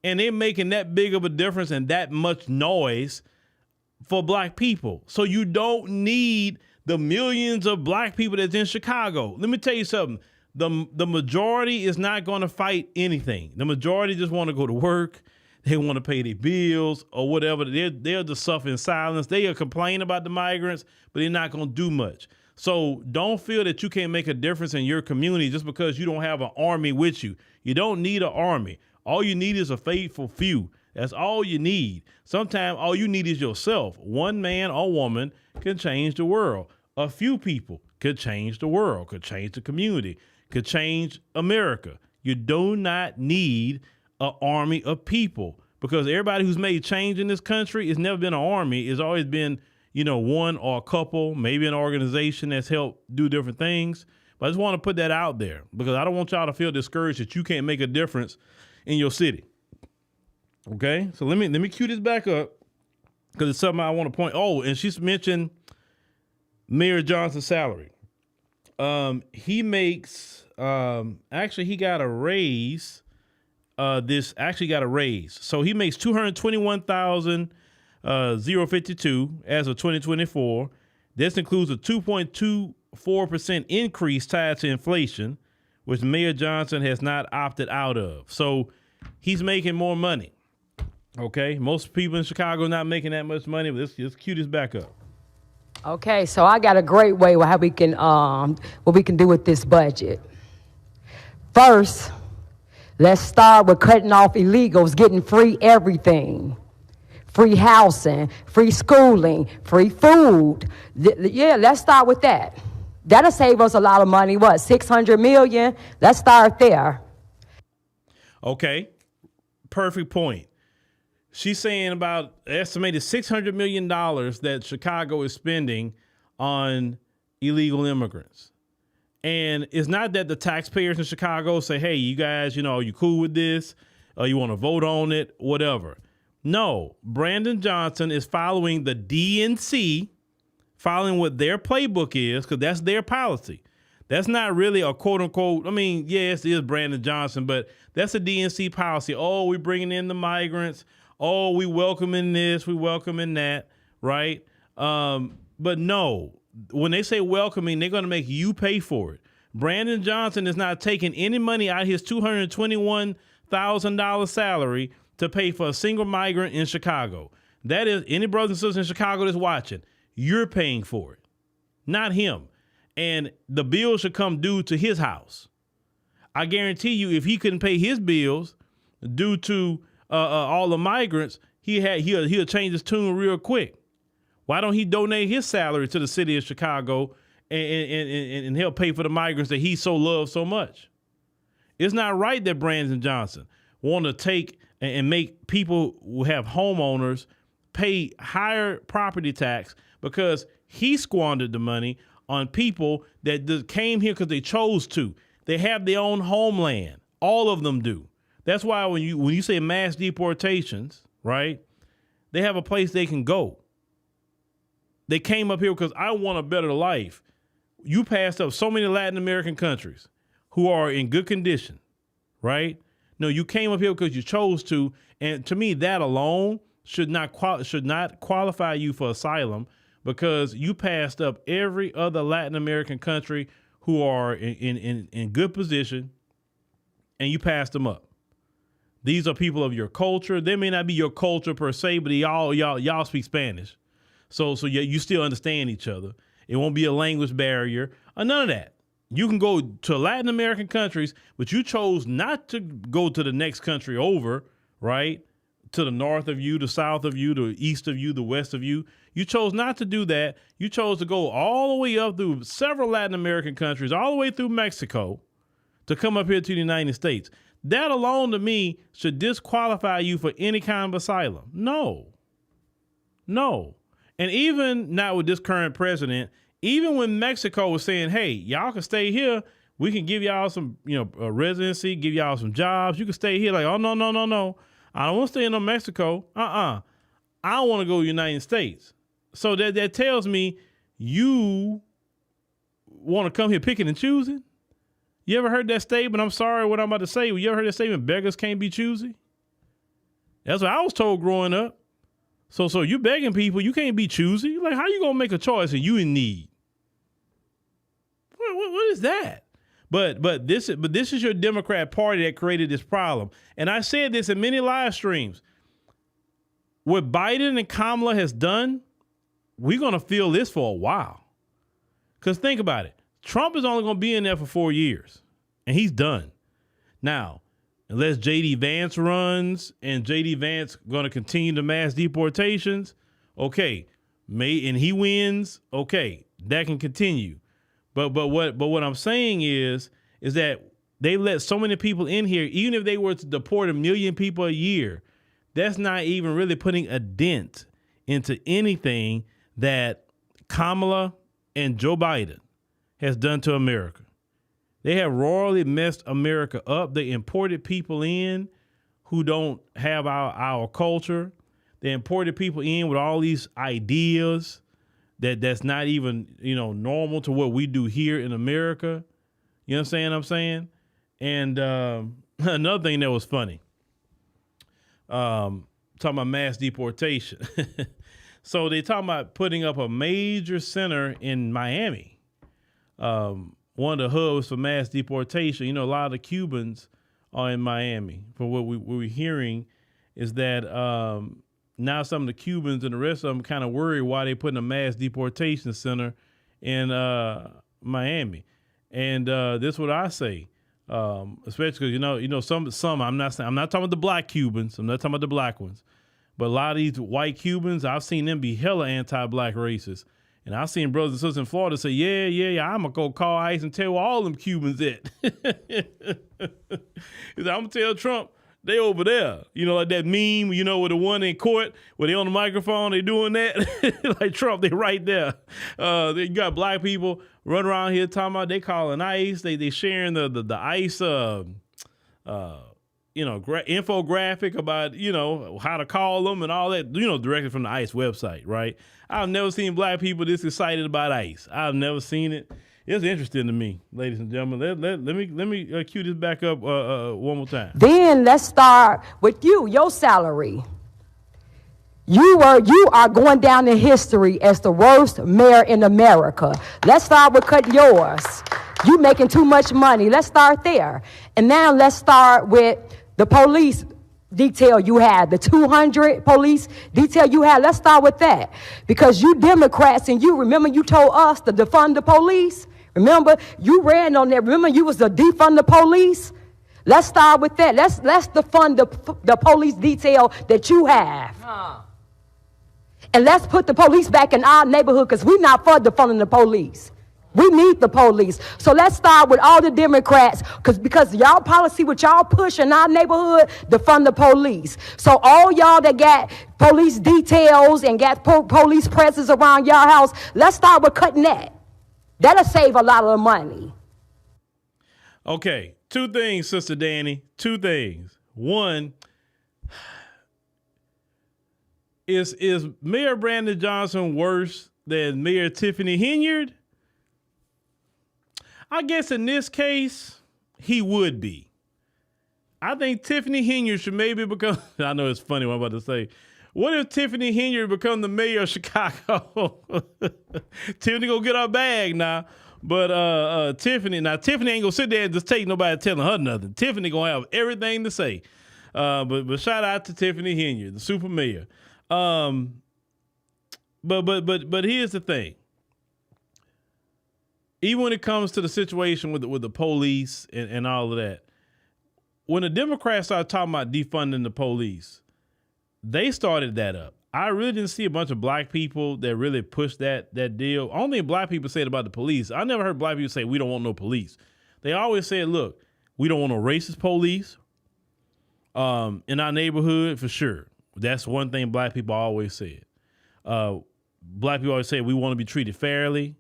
Speaker 3: And they're making that big of a difference and that much noise for black people. So you don't need the millions of black people that's in Chicago. Let me tell you something. The majority is not going to fight anything. The majority just want to go to work. They want to pay their bills or whatever. They'll just suffer in silence. They'll complain about the migrants, but they're not going to do much. So don't feel that you can't make a difference in your community just because you don't have an army with you. You don't need an army. All you need is a faithful few. That's all you need. Sometimes all you need is yourself. One man or woman can change the world. A few people could change the world, could change the community, could change America. You do not need an army of people, because everybody who's made change in this country has never been an army. It's always been, one or a couple, maybe an organization that's helped do different things. But I just want to put that out there because I don't want y'all to feel discouraged that you can't make a difference in your city. Okay, so let me cue this back up because it's something I want to point. Oh, and she's mentioned Mayor Johnson's salary. He makes he got a raise. Got a raise. So he makes $221,052 as of 2024. This includes a 2.24% increase tied to inflation, which Mayor Johnson has not opted out of. So he's making more money. Okay, most people in Chicago are not making that much money, but let's cue this back up.
Speaker 9: Okay, so I got a great way how we can what we can do with this budget. First, let's start with cutting off illegals, getting free everything. Free housing, free schooling, free food. Let's start with that. That'll save us a lot of money. What, $600 million? Let's start there.
Speaker 3: Okay, perfect point. She's saying about estimated $600 million that Chicago is spending on illegal immigrants. And it's not that the taxpayers in Chicago say, hey, you guys, you cool with this? Or you want to vote on it? Whatever. No, Brandon Johnson is following the DNC, following what their playbook is, because that's their policy. That's not really a quote unquote, yes, it is Brandon Johnson, but that's a DNC policy. Oh, we're bringing in the migrants. Oh, we welcoming this, we welcoming that, right? But no, when they say welcoming, they're going to make you pay for it. Brandon Johnson is not taking any money out of his $221,000 salary to pay for a single migrant in Chicago. That is, any brothers and sisters in Chicago that's watching, you're paying for it, not him. And the bill should come due to his house. I guarantee you, if he couldn't pay his bills due to all the migrants, he'll change his tune real quick. Why don't he donate his salary to the city of Chicago and help pay for the migrants that he so loves so much? It's not right that Brandon Johnson want to take and make people who have homeowners pay higher property tax because he squandered the money on people that came here because they chose to. They have their own homeland. All of them do. That's why when you say mass deportations, right, they have a place they can go. They came up here because I want a better life. You passed up so many Latin American countries who are in good condition, right? No, you came up here because you chose to, and to me, that alone should not qualify you for asylum, because you passed up every other Latin American country who are in good position, and you passed them up. These are people of your culture. They may not be your culture per se, but y'all speak Spanish, so you still understand each other. It won't be a language barrier or none of that. You can go to Latin American countries, but you chose not to go to the next country over, right? To the north of you, the south of you, the east of you, the west of you. You chose not to do that. You chose to go all the way up through several Latin American countries, all the way through Mexico, to come up here to the United States. That alone, to me, should disqualify you for any kind of asylum. No. And even not with this current president, even when Mexico was saying, hey, y'all can stay here, we can give y'all some, residency, give y'all some jobs. You can stay here. Like, oh, no. I don't want to stay in no Mexico. I want to go to the United States. So that tells me you want to come here picking and choosing. You ever heard that statement? I'm sorry what I'm about to say. You ever heard that statement, beggars can't be choosy? That's what I was told growing up. So you begging people, you can't be choosy. Like, how you going to make a choice and you in need? What is that? But this is your Democrat Party that created this problem. And I said this in many live streams. What Biden and Kamala has done, we're going to feel this for a while. Because think about it. Trump is only going to be in there for 4 years, and he's done. Now, unless J.D. Vance runs and J.D. Vance going to continue the mass deportations, okay, and he wins, okay, that can continue. But what I'm saying is that they let so many people in here, even if they were to deport 1 million people a year, that's not even really putting a dent into anything that Kamala and Joe Biden has done to America. They have royally messed America up. They imported people in who don't have our culture. They imported people in with all these ideas that's not even, normal to what we do here in America. You understand what I'm saying? And another thing that was funny, talking about mass deportation. So they talking about putting up a major center in Miami. One of the hubs for mass deportation. A lot of the Cubans are in Miami. For what we're hearing is that now some of the Cubans and the rest of them kind of worry why they putting a mass deportation center in Miami. And this is what I say, especially because some I'm not talking about the black Cubans. I'm not talking about the black ones, but a lot of these white Cubans, I've seen them be hella anti-black racists. And I've seen brothers and sisters in Florida say, yeah, I'm going to go call ICE and tell where all them Cubans at. I'm going to tell Trump, they over there. Like that meme, with the one in court where they on the microphone, they doing that. Like Trump, they right there. You got black people running around here talking about they calling ICE. They sharing the ICE, infographic about, how to call them and all that, directly from the ICE website, right? I've never seen black people this excited about ICE. I've never seen it. It's interesting to me, ladies and gentlemen. Let me cue this back up one more time.
Speaker 9: Then let's start with your salary. You are going down in history as the worst mayor in America. Let's start with cutting yours. You making too much money. Let's start there. And now let's start with the police detail you had, the 200 police detail you had. Let's start with that. Because you Democrats, and you remember you told us to defund the police. Remember, you ran on that. Remember, you was to defund the police. Let's start with that. Let's defund the police detail that you have. And let's put the police back in our neighborhood, because we're not for defunding the police. We need the police. So let's start with all the Democrats, because y'all policy, what y'all push in our neighborhood, defund the police. So all y'all that got police details and got police presence around y'all house, let's start with cutting that. That'll save a lot of money.
Speaker 3: Okay, two things, Sister Danny. Two things. One, is Mayor Brandon Johnson worse than Mayor Tiffany Henyard? I guess in this case, he would be. I think Tiffany Henyard should maybe become, I know it's funny what I'm about to say. What if Tiffany Henyard become the mayor of Chicago? Tiffany gonna get her bag now. But Tiffany ain't gonna sit there and just take nobody telling her nothing. Tiffany gonna have everything to say. But shout out to Tiffany Henyard, the super mayor. But here's the thing. Even when it comes to the situation with the police and all of that, when the Democrats started talking about defunding the police, they started that up. I really didn't see a bunch of black people that really pushed that deal. Only black people said about the police. I never heard black people say we don't want no police. They always said, look, we don't want no racist police in our neighborhood for sure. That's one thing black people always said. Black people always say we want to be treated fairly.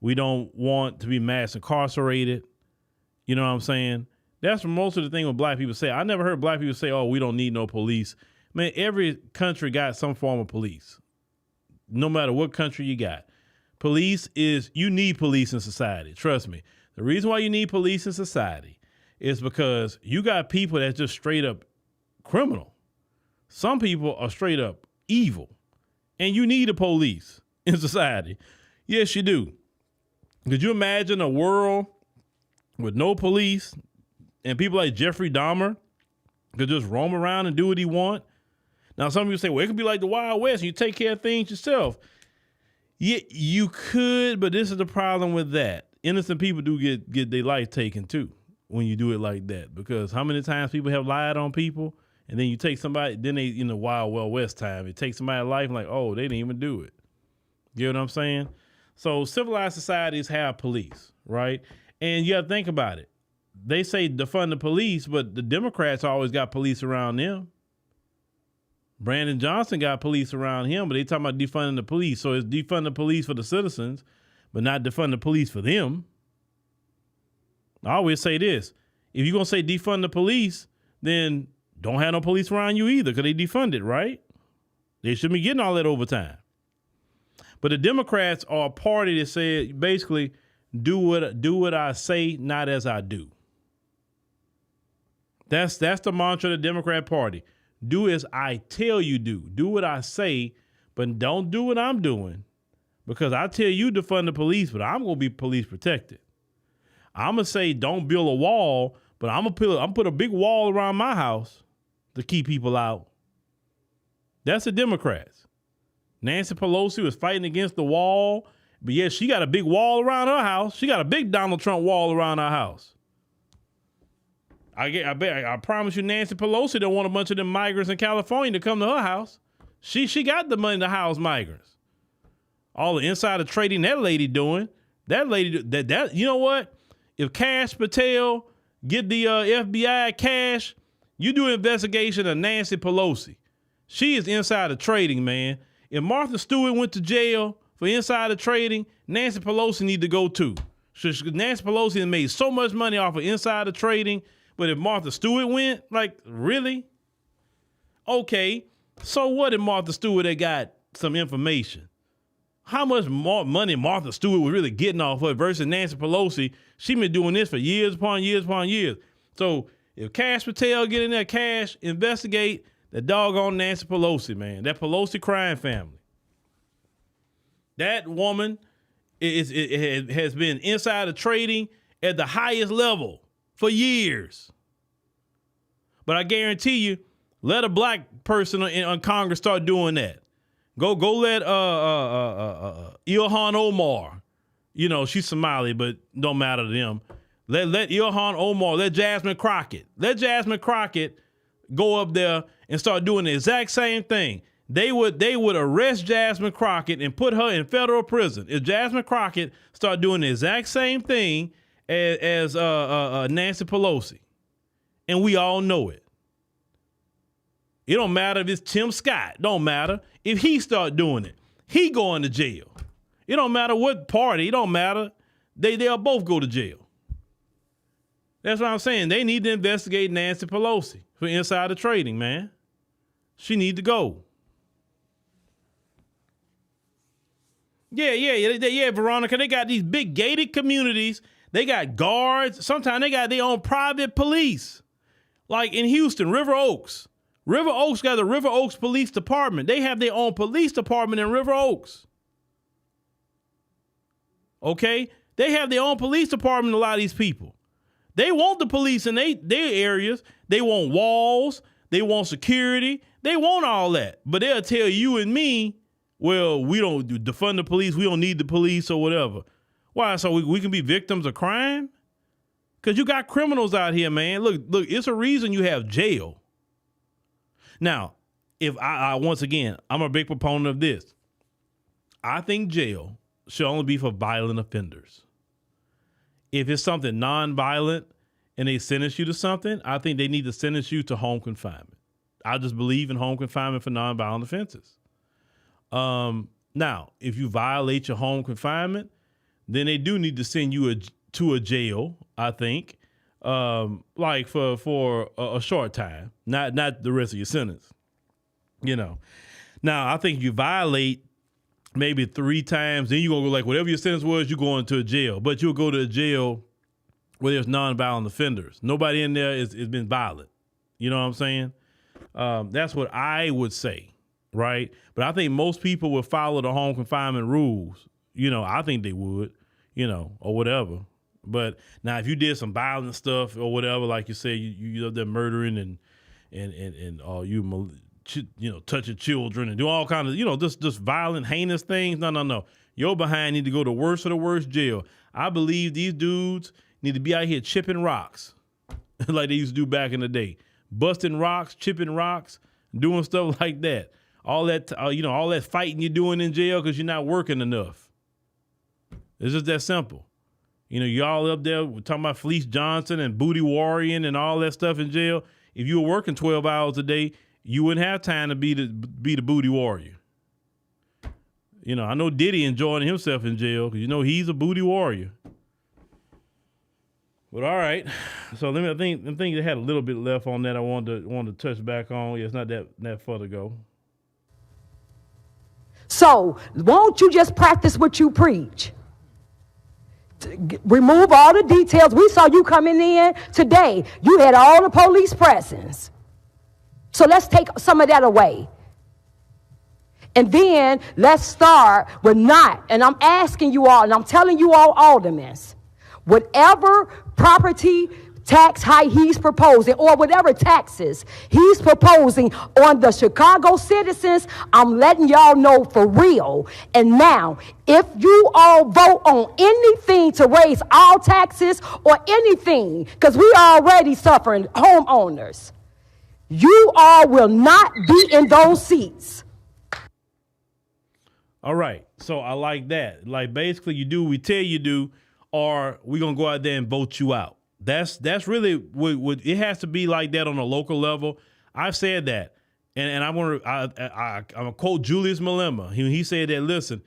Speaker 3: We don't want to be mass incarcerated. You know what I'm saying? That's most of the thing what black people say. I never heard black people say, oh, we don't need no police. Man, every country got some form of police. No matter what country you got. You need police in society. Trust me. The reason why you need police in society is because you got people that's just straight up criminal. Some people are straight up evil. And you need a police in society. Yes, you do. Could you imagine a world with no police and people like Jeffrey Dahmer could just roam around and do what he want? Now, some people say, well, it could be like the Wild West and you take care of things yourself. Yeah, you could, but this is the problem with that. Innocent people do get their life taken too when you do it like that. Because how many times people have lied on people and then you take somebody, then they, in the Wild West time, it takes somebody's life and like, oh, they didn't even do it. You know what I'm saying? So civilized societies have police, right? And you got to think about it. They say defund the police, but the Democrats always got police around them. Brandon Johnson got police around him, but they talking about defunding the police. So it's defund the police for the citizens, but not defund the police for them. I always say this. If you're going to say defund the police, then don't have no police around you either because they defund it, right? They shouldn't be getting all that overtime. But the Democrats are a party that said basically do what I say, not as I do. That's the mantra of the Democrat Party. Do as I tell you do. Do what I say, but don't do what I'm doing. Because I tell you to fund the police, but I'm going to be police protected. I'm going to say don't build a wall, but I'm going to put a big wall around my house to keep people out. That's the Democrats. Nancy Pelosi was fighting against the wall, but yeah, she got a big wall around her house. She got a big Donald Trump wall around her house. I promise you, Nancy Pelosi don't want a bunch of them migrants in California to come to her house. She got the money to house migrants. All the insider trading that lady doing. That lady, that you know what? If Cash Patel get the FBI cash, you do an investigation of Nancy Pelosi. She is insider trading, man. If Martha Stewart went to jail for insider trading, Nancy Pelosi need to go too. So Nancy Pelosi has made so much money off of insider trading. But if Martha Stewart went, like, really? Okay, so what if Martha Stewart had got some information? How much more money Martha Stewart was really getting off of it versus Nancy Pelosi? She been doing this for years upon years upon years. So if Cash Patel get in there, Cash, investigate the doggone Nancy Pelosi, man. That Pelosi crime family. That woman has been insider trading at the highest level for years. But I guarantee you, let a black person on Congress start doing that. Go let Ilhan Omar, you know, she's Somali, but don't matter to them. Let Ilhan Omar, let Jasmine Crockett go up there and start doing the exact same thing. They would arrest Jasmine Crockett and put her in federal prison. If Jasmine Crockett start doing the exact same thing as Nancy Pelosi. And we all know it. It don't matter if it's Tim Scott. Don't matter. If he start doing it, he going to jail. It don't matter what party. It don't matter. They'll both go to jail. That's what I'm saying. They need to investigate Nancy Pelosi for insider trading, man. She need to go. Yeah, Veronica. They got these big gated communities. They got guards. Sometimes they got their own private police. Like in Houston, River Oaks. River Oaks got the River Oaks Police Department. They have their own police department in River Oaks. Okay? They have their own police department, a lot of these people. They want the police in their areas. They want walls. They want security. They want all that. But they'll tell you and me, well, we don't defund the police. We don't need the police or whatever. Why? So we can be victims of crime? Because you got criminals out here, man. Look, it's a reason you have jail. Now, if I once again, I'm a big proponent of this. I think jail should only be for violent offenders. If it's something non-violent and they sentence you to something, I think they need to sentence you to home confinement. I just believe in home confinement for non-violent offenses. Now, if you violate your home confinement, then they do need to send you to a jail, I think, like for a short time, not the rest of your sentence. You know. Now, I think you violate maybe 3 times, then you're going to go like whatever your sentence was, you're going to a jail. But you'll go to a jail where there's non-violent offenders. Nobody in there has been violent. You know what I'm saying? That's what I would say, right? But I think most people would follow the home confinement rules. You know, I think they would, you know, or whatever. But now if you did some violent stuff or whatever, like you said, you up there murdering and you know, touching children and do all kinds of, you know, just violent, heinous things. No. Your behind need to go to worst of the worst jail. I believe these dudes need to be out here chipping rocks like they used to do back in the day. Busting rocks, chipping rocks, doing stuff like that. All that, all that fighting you're doing in jail because you're not working enough. It's just that simple. You know, y'all up there talking about Fleece Johnson and booty warring and all that stuff in jail. If you were working 12 hours a day, you wouldn't have time to be the booty warrior. You know, I know Diddy enjoying himself in jail because, you know, he's a booty warrior. But all right, so I think they had a little bit left on that. I wanted to touch back on. Yeah, it's not that far to go.
Speaker 9: So won't you just practice what you preach? Remove all the details. We saw you coming in today. You had all the police presence. So let's take some of that away. And then let's start with and I'm asking you all, and I'm telling you all, aldermen, whatever property tax hike he's proposing or whatever taxes he's proposing on the Chicago citizens, I'm letting y'all know for real. And now, if you all vote on anything to raise all taxes or anything, because we already suffering homeowners, you all will not be in those seats.
Speaker 3: All right. So I like that. Like basically you do what we tell you do, or we're going to go out there and vote you out. That's really what it has to be like that on a local level. I've said that. And I'm going to quote Julius Malema. He said that, listen,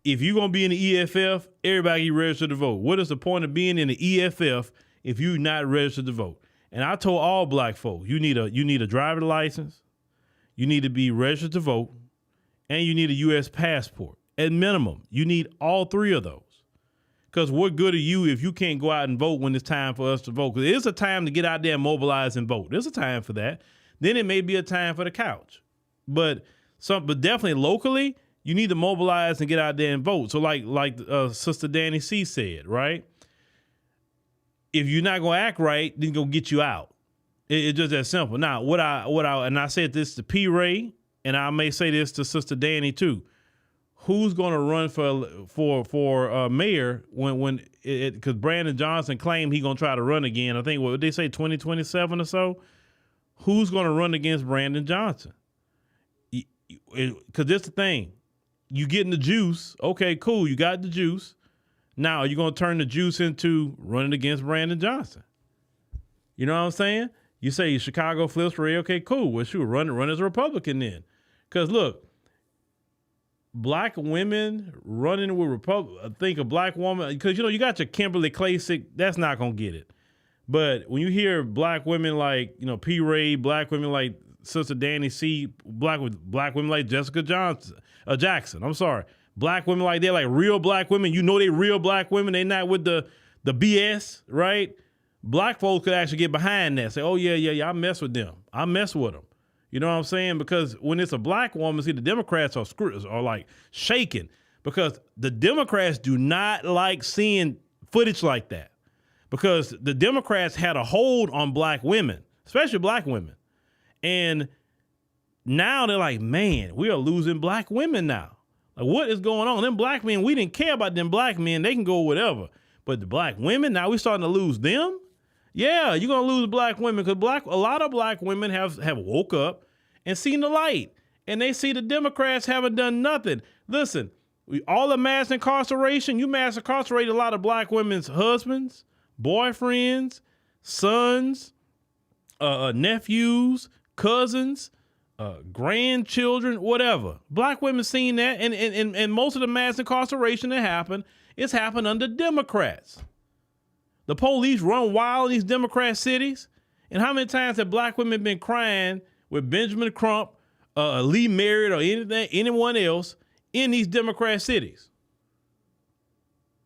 Speaker 3: if you're going to be in the EFF, everybody get registered to vote. What is the point of being in the EFF if you're not registered to vote? And I told all black folks, you need a driver's license, you need to be registered to vote, and you need a U.S. passport. At minimum, you need all 3 of those. Because what good are you if you can't go out and vote when it's time for us to vote? Because it's a time to get out there and mobilize and vote. There's a time for that. Then it may be a time for the couch. But definitely locally, you need to mobilize and get out there and vote. So like Sister Danny C said, right? If you're not going to act right, then go get you out. It's just that simple. Now, and I said this to P. Ray, and I may say this to Sister Danny too. Who's going to run for mayor when because Brandon Johnson claimed he's going to try to run again? I think what they say 2027 or so. Who's going to run against Brandon Johnson? Because that's the thing. You getting the juice. Okay, cool. You got the juice. Now you're going to turn the juice into running against Brandon Johnson. You know what I'm saying? You say Chicago flips for Ray. Okay, cool. Well, sure, run as a Republican then. Because look, black women running with Republic. Think a black woman, because you got your Kimberly Klacik. That's not gonna get it. But when you hear black women like, P. Ray, black women like Sister Danny C, black women like Jessica Jackson, I'm sorry. Black women like they're like real black women. They real black women. They not with the BS, right? Black folks could actually get behind that. Say, oh, yeah, I mess with them. I mess with them. You know what I'm saying? Because when it's a black woman, see, the Democrats are like shaking because the Democrats do not like seeing footage like that because the Democrats had a hold on black women, especially black women. And now they're like, man, we are losing black women now. Like, what is going on? Them black men, we didn't care about them black men. They can go whatever. But the black women, now we're starting to lose them? Yeah, you're going to lose black women because a lot of black women have woke up and seen the light. And they see the Democrats haven't done nothing. Listen, all the mass incarceration, you mass incarcerate a lot of black women's husbands, boyfriends, sons, nephews, cousins, grandchildren, whatever. Black women seen that, and most of the mass incarceration that happened, it's happened under Democrats. The police run wild in these Democrat cities. And how many times have black women been crying with Benjamin Crump, Lee Merritt, or anyone else in these Democrat cities?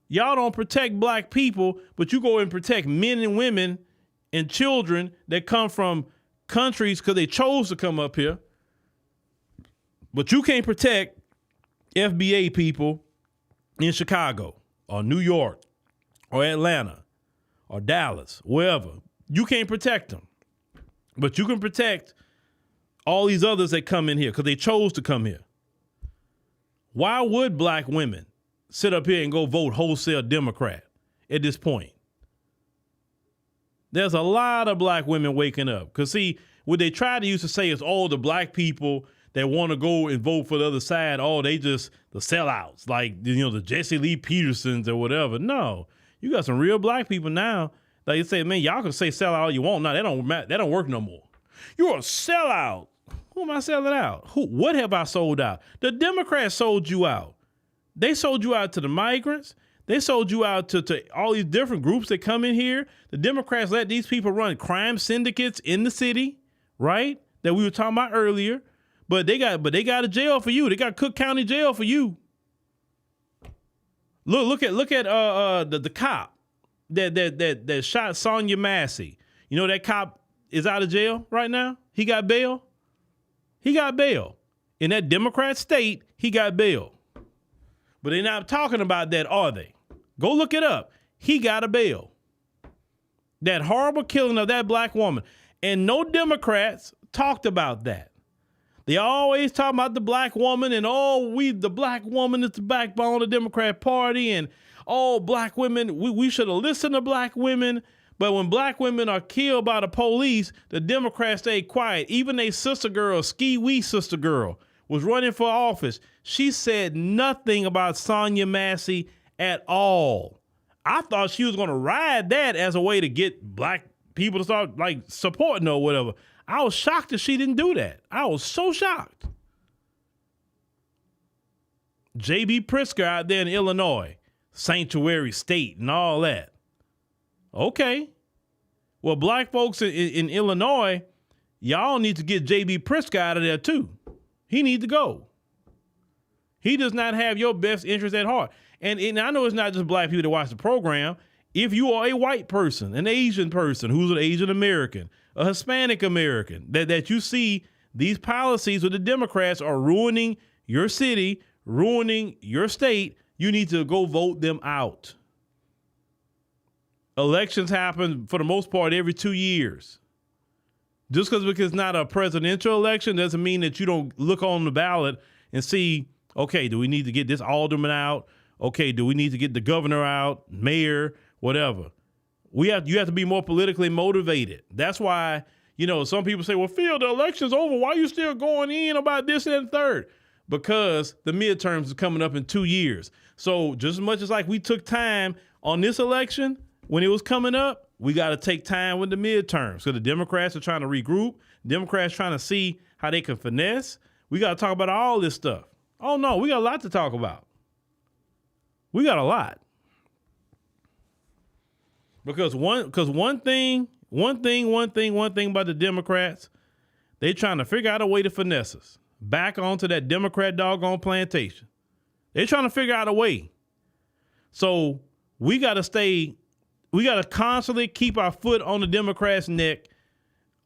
Speaker 3: Y'all don't protect black people, but you go and protect men and women and children that come from countries because they chose to come up here. But you can't protect FBA people in Chicago or New York or Atlanta or Dallas, wherever. You can't protect them. But you can protect all these others that come in here because they chose to come here. Why would black women sit up here and go vote wholesale Democrat at this point? There's a lot of black women waking up. Because, see, what they try to use to say is, oh, the black people that want to go and vote for the other side, oh, they just the sellouts, like, the Jesse Lee Petersons or whatever. No, you got some real black people now. Like you say, man, y'all can say sellout all you want. No, that don't work no more. You're a sellout. Who am I selling out? What have I sold out? The Democrats sold you out. They sold you out to the migrants. They sold you out to all these different groups that come in here. The Democrats let these people run crime syndicates in the city, right? That we were talking about earlier. But they got a jail for you. They got Cook County Jail for you. Look at the cop that shot Sonia Massey. You know that cop is out of jail right now. He got bail. In that Democrat state, he got bail. But they're not talking about that, are they? Go look it up. He got a bail. That horrible killing of that black woman. And no Democrats talked about that. They always talk about the black woman and, the black woman is the backbone of the Democrat Party. And, black women, we should have listened to black women. But when black women are killed by the police, the Democrats stay quiet. Even a sister girl, Ski Wee sister girl, was running for office. She said nothing about Sonia Massey at all. I thought she was going to ride that as a way to get black people to start supporting her or whatever. I was shocked that she didn't do that. I was so shocked. J.B. Pritzker out there in Illinois, sanctuary state and all that. Okay. Well, black folks in Illinois, y'all need to get J.B. Pritzker out of there too. He needs to go. He does not have your best interest at heart. And I know it's not just black people that watch the program. If you are a white person, an Asian person who's an Asian American, a Hispanic American, that you see these policies with the Democrats are ruining your city, ruining your state, you need to go vote them out. Elections happen, for the most part, every 2 years. Just because it's not a presidential election doesn't mean that you don't look on the ballot and see, okay, do we need to get this alderman out? Okay, do we need to get the governor out, mayor, whatever? You have to be more politically motivated. That's why, some people say, well, Phil, the election's over. Why are you still going in about this and the third? Because the midterms is coming up in 2 years. So just as much as we took time on this election when it was coming up, we got to take time with the midterms. So the Democrats are trying to regroup. Democrats trying to see how they can finesse. We got to talk about all this stuff. Oh, no, we got a lot to talk about. We got a lot. Because one thing about the Democrats, they trying to figure out a way to finesse us back onto that Democrat doggone plantation. They trying to figure out a way. So we got to constantly keep our foot on the Democrats' neck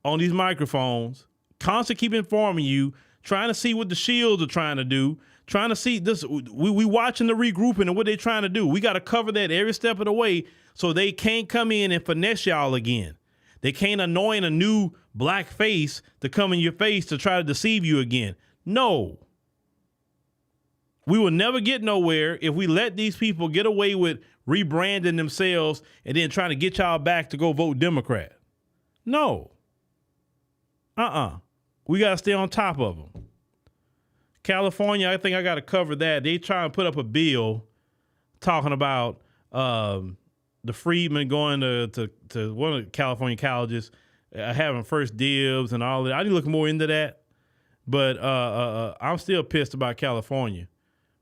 Speaker 3: on these microphones, constantly keep informing you, trying to see what the Shields are trying to do, trying to see this. We watching the regrouping and what they're trying to do. We got to cover that every step of the way so they can't come in and finesse y'all again. They can't anoint a new black face to come in your face to try to deceive you again. No. We will never get nowhere if we let these people get away with rebranding themselves and then trying to get y'all back to go vote Democrat. No. We got to stay on top of them. California, I think I got to cover that. They try and put up a bill talking about the freedmen going to one of the California colleges, having first dibs and all that. I need to look more into that. But I'm still pissed about California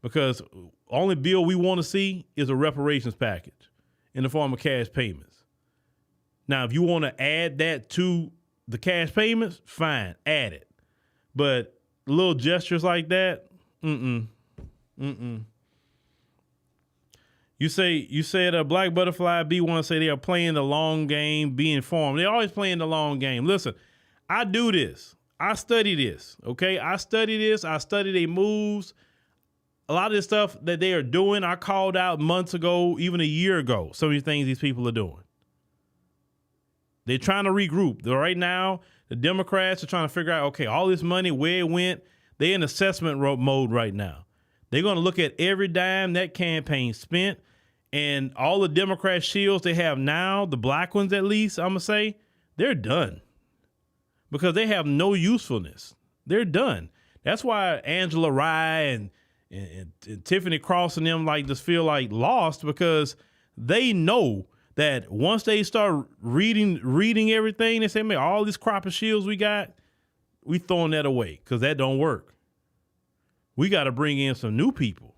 Speaker 3: because only bill we want to see is a reparations package in the form of cash payments. Now, if you want to add that to the cash payments, fine, add it. But little gestures like that, You said a Black Butterfly B want to say they are playing the long game, be informed. They're always playing the long game. Listen, I do this. I study this, okay? I study this. I study their moves. A lot of this stuff that they are doing, I called out months ago, even a year ago, some of these things these people are doing. They're trying to regroup. Right now, the Democrats are trying to figure out, okay, all this money, where it went. They're in assessment mode right now. They're going to look at every dime that campaign spent, and all the Democrat shields they have now, the black ones at least, I'm going to say, they're done because they have no usefulness. They're done. That's why Angela Rye and Tiffany Cross and them just feel like lost, because they know that once they start reading everything, they say, man, all this crop of shields we got, we throwing that away because that don't work. We got to bring in some new people.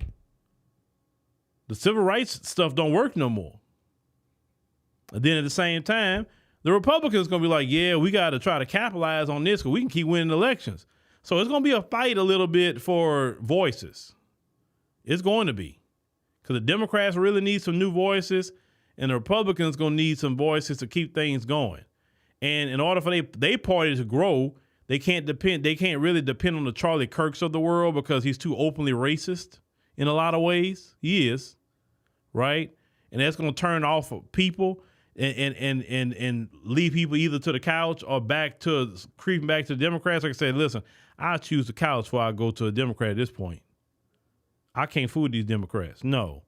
Speaker 3: The civil rights stuff don't work no more. And then at the same time, the Republicans going to be like, yeah, we got to try to capitalize on this because we can keep winning elections. So it's going to be a fight a little bit for voices. It's going to be. Because the Democrats really need some new voices, and the Republicans going to need some voices to keep things going. And in order for their party to grow, they can't really depend on the Charlie Kirks of the world because he's too openly racist in a lot of ways. He is, right? And that's going to turn off people and leave people either to the couch or creeping back to the Democrats. Like I said, listen, I choose the couch before I go to a Democrat at this point. I can't fool these Democrats. No.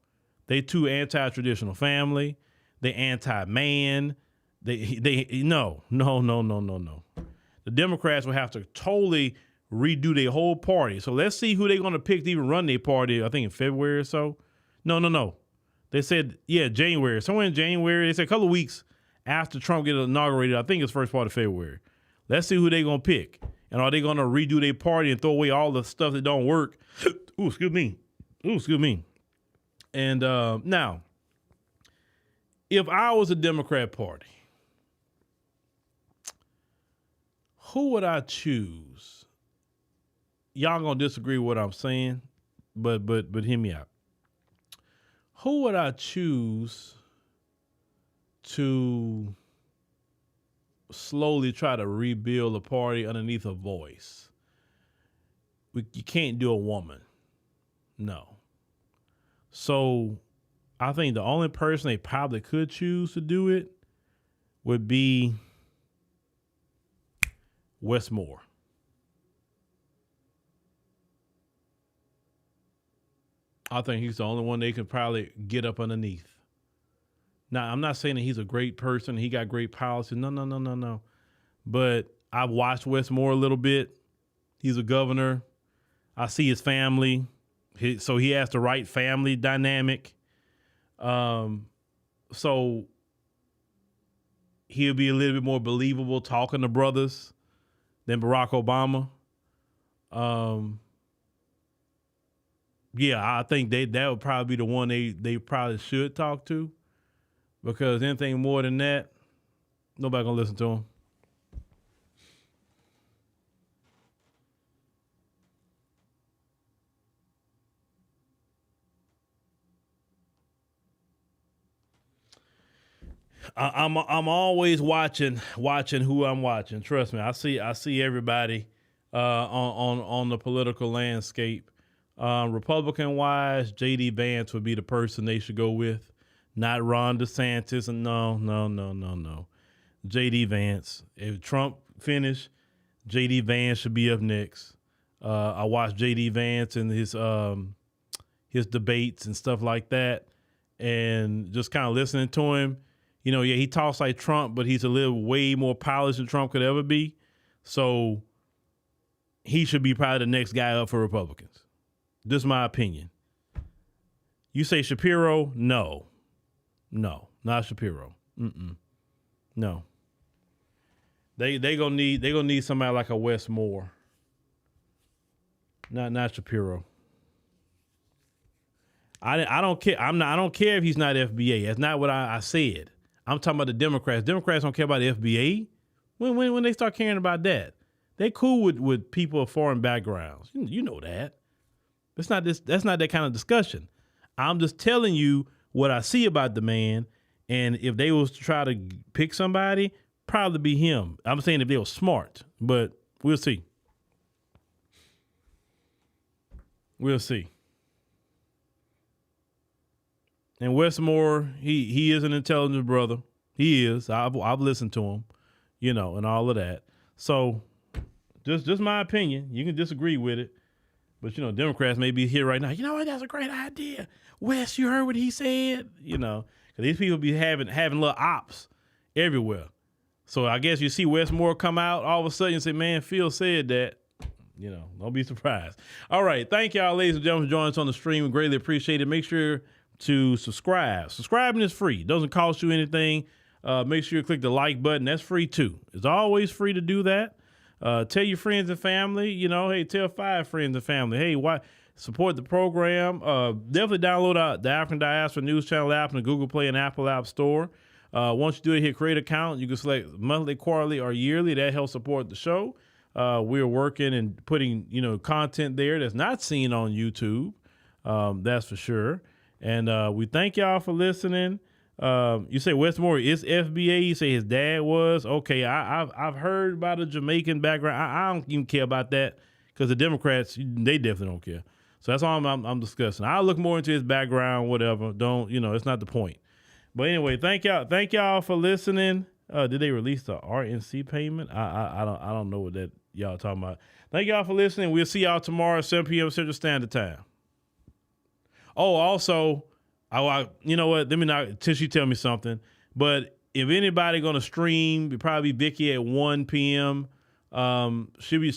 Speaker 3: They too anti-traditional family. They anti-man. No. The Democrats will have to totally redo their whole party. So let's see who they're going to pick to even run their party, I think in February or so. No. They said, January. Somewhere in January. They said a couple of weeks after Trump gets inaugurated. I think it's first part of February. Let's see who they're going to pick. And are they going to redo their party and throw away all the stuff that don't work? Ooh, excuse me. And now, if I was a Democrat Party, who would I choose? Y'all gonna disagree with what I'm saying, but hear me out. Who would I choose to slowly try to rebuild a party underneath a voice? You can't do a woman. No. So I think the only person they probably could choose to do it would be Wes Moore. I think he's the only one they could probably get up underneath. Now, I'm not saying that he's a great person. He got great policy. No. But I've watched Wes Moore a little bit. He's a governor. I see his family. So he has the right family dynamic. So he'll be a little bit more believable talking to brothers than Barack Obama. I think that would probably be the one they probably should talk to. because anything more than that, nobody gonna listen to him. I'm always watching who I'm watching. Trust me, I see everybody on the political landscape. Republican wise, J.D. Vance would be the person they should go with, not Ron DeSantis. And no. J.D. Vance. If Trump finished, J.D. Vance should be up next. I watched J.D. Vance and his debates and stuff like that, and just kind of listening to him. You know, yeah, he talks like Trump, but he's a little way more polished than Trump could ever be. So he should be probably the next guy up for Republicans. This is my opinion. You say Shapiro? No, not Shapiro. No. They gonna need somebody like a Wes Moore. Not Shapiro. I don't care. I don't care if he's not FBA. That's not what I said. I'm talking about the Democrats. Democrats don't care about the FBA. When they start caring about that, they cool with people of foreign backgrounds. You know that. That's not that kind of discussion. I'm just telling you what I see about the man, and if they was to try to pick somebody, probably be him. I'm saying if they were smart, but we'll see. We'll see. And Westmore, he is an intelligent brother. He is. I've listened to him, you know, and all of that. So just my opinion. You can disagree with it. But, you know, Democrats may be here right now. You know what? That's a great idea. Wes, you heard what he said? You know, because these people be having little ops everywhere. So I guess you see Westmore come out all of a sudden and say, man, Phil said that. You know, don't be surprised. All right. Thank y'all, ladies and gentlemen, for joining us on the stream. We greatly appreciate it. Make sure to subscribe. Subscribing is free. It doesn't cost you anything. Make sure you click the like button. That's free too. It's always free to do that. Tell your friends and family, you know, hey, tell 5 friends and family. Hey, why support the program? Definitely download the African Diaspora News Channel app in the Google Play and Apple App Store. Once you do it, hit create account. You can select monthly, quarterly, or yearly. That helps support the show. We're working and putting, you know, content there that's not seen on YouTube. That's for sure. And we thank y'all for listening. You say Westmore is FBA. You say his dad was. Okay, I've heard about a Jamaican background. I don't even care about that because the Democrats, they definitely don't care. So that's all I'm discussing. I'll look more into his background, whatever. Don't, you know, it's not the point. But anyway, thank y'all for listening. Did they release the RNC payment? I don't know what that y'all talking about. Thank y'all for listening. We'll see y'all tomorrow at 7 p.m. Central Standard Time. Oh, also, you know what? Let me not, till she tell me something. But if anybody going to stream, it'd probably be Vicky at 1 p.m. She'll be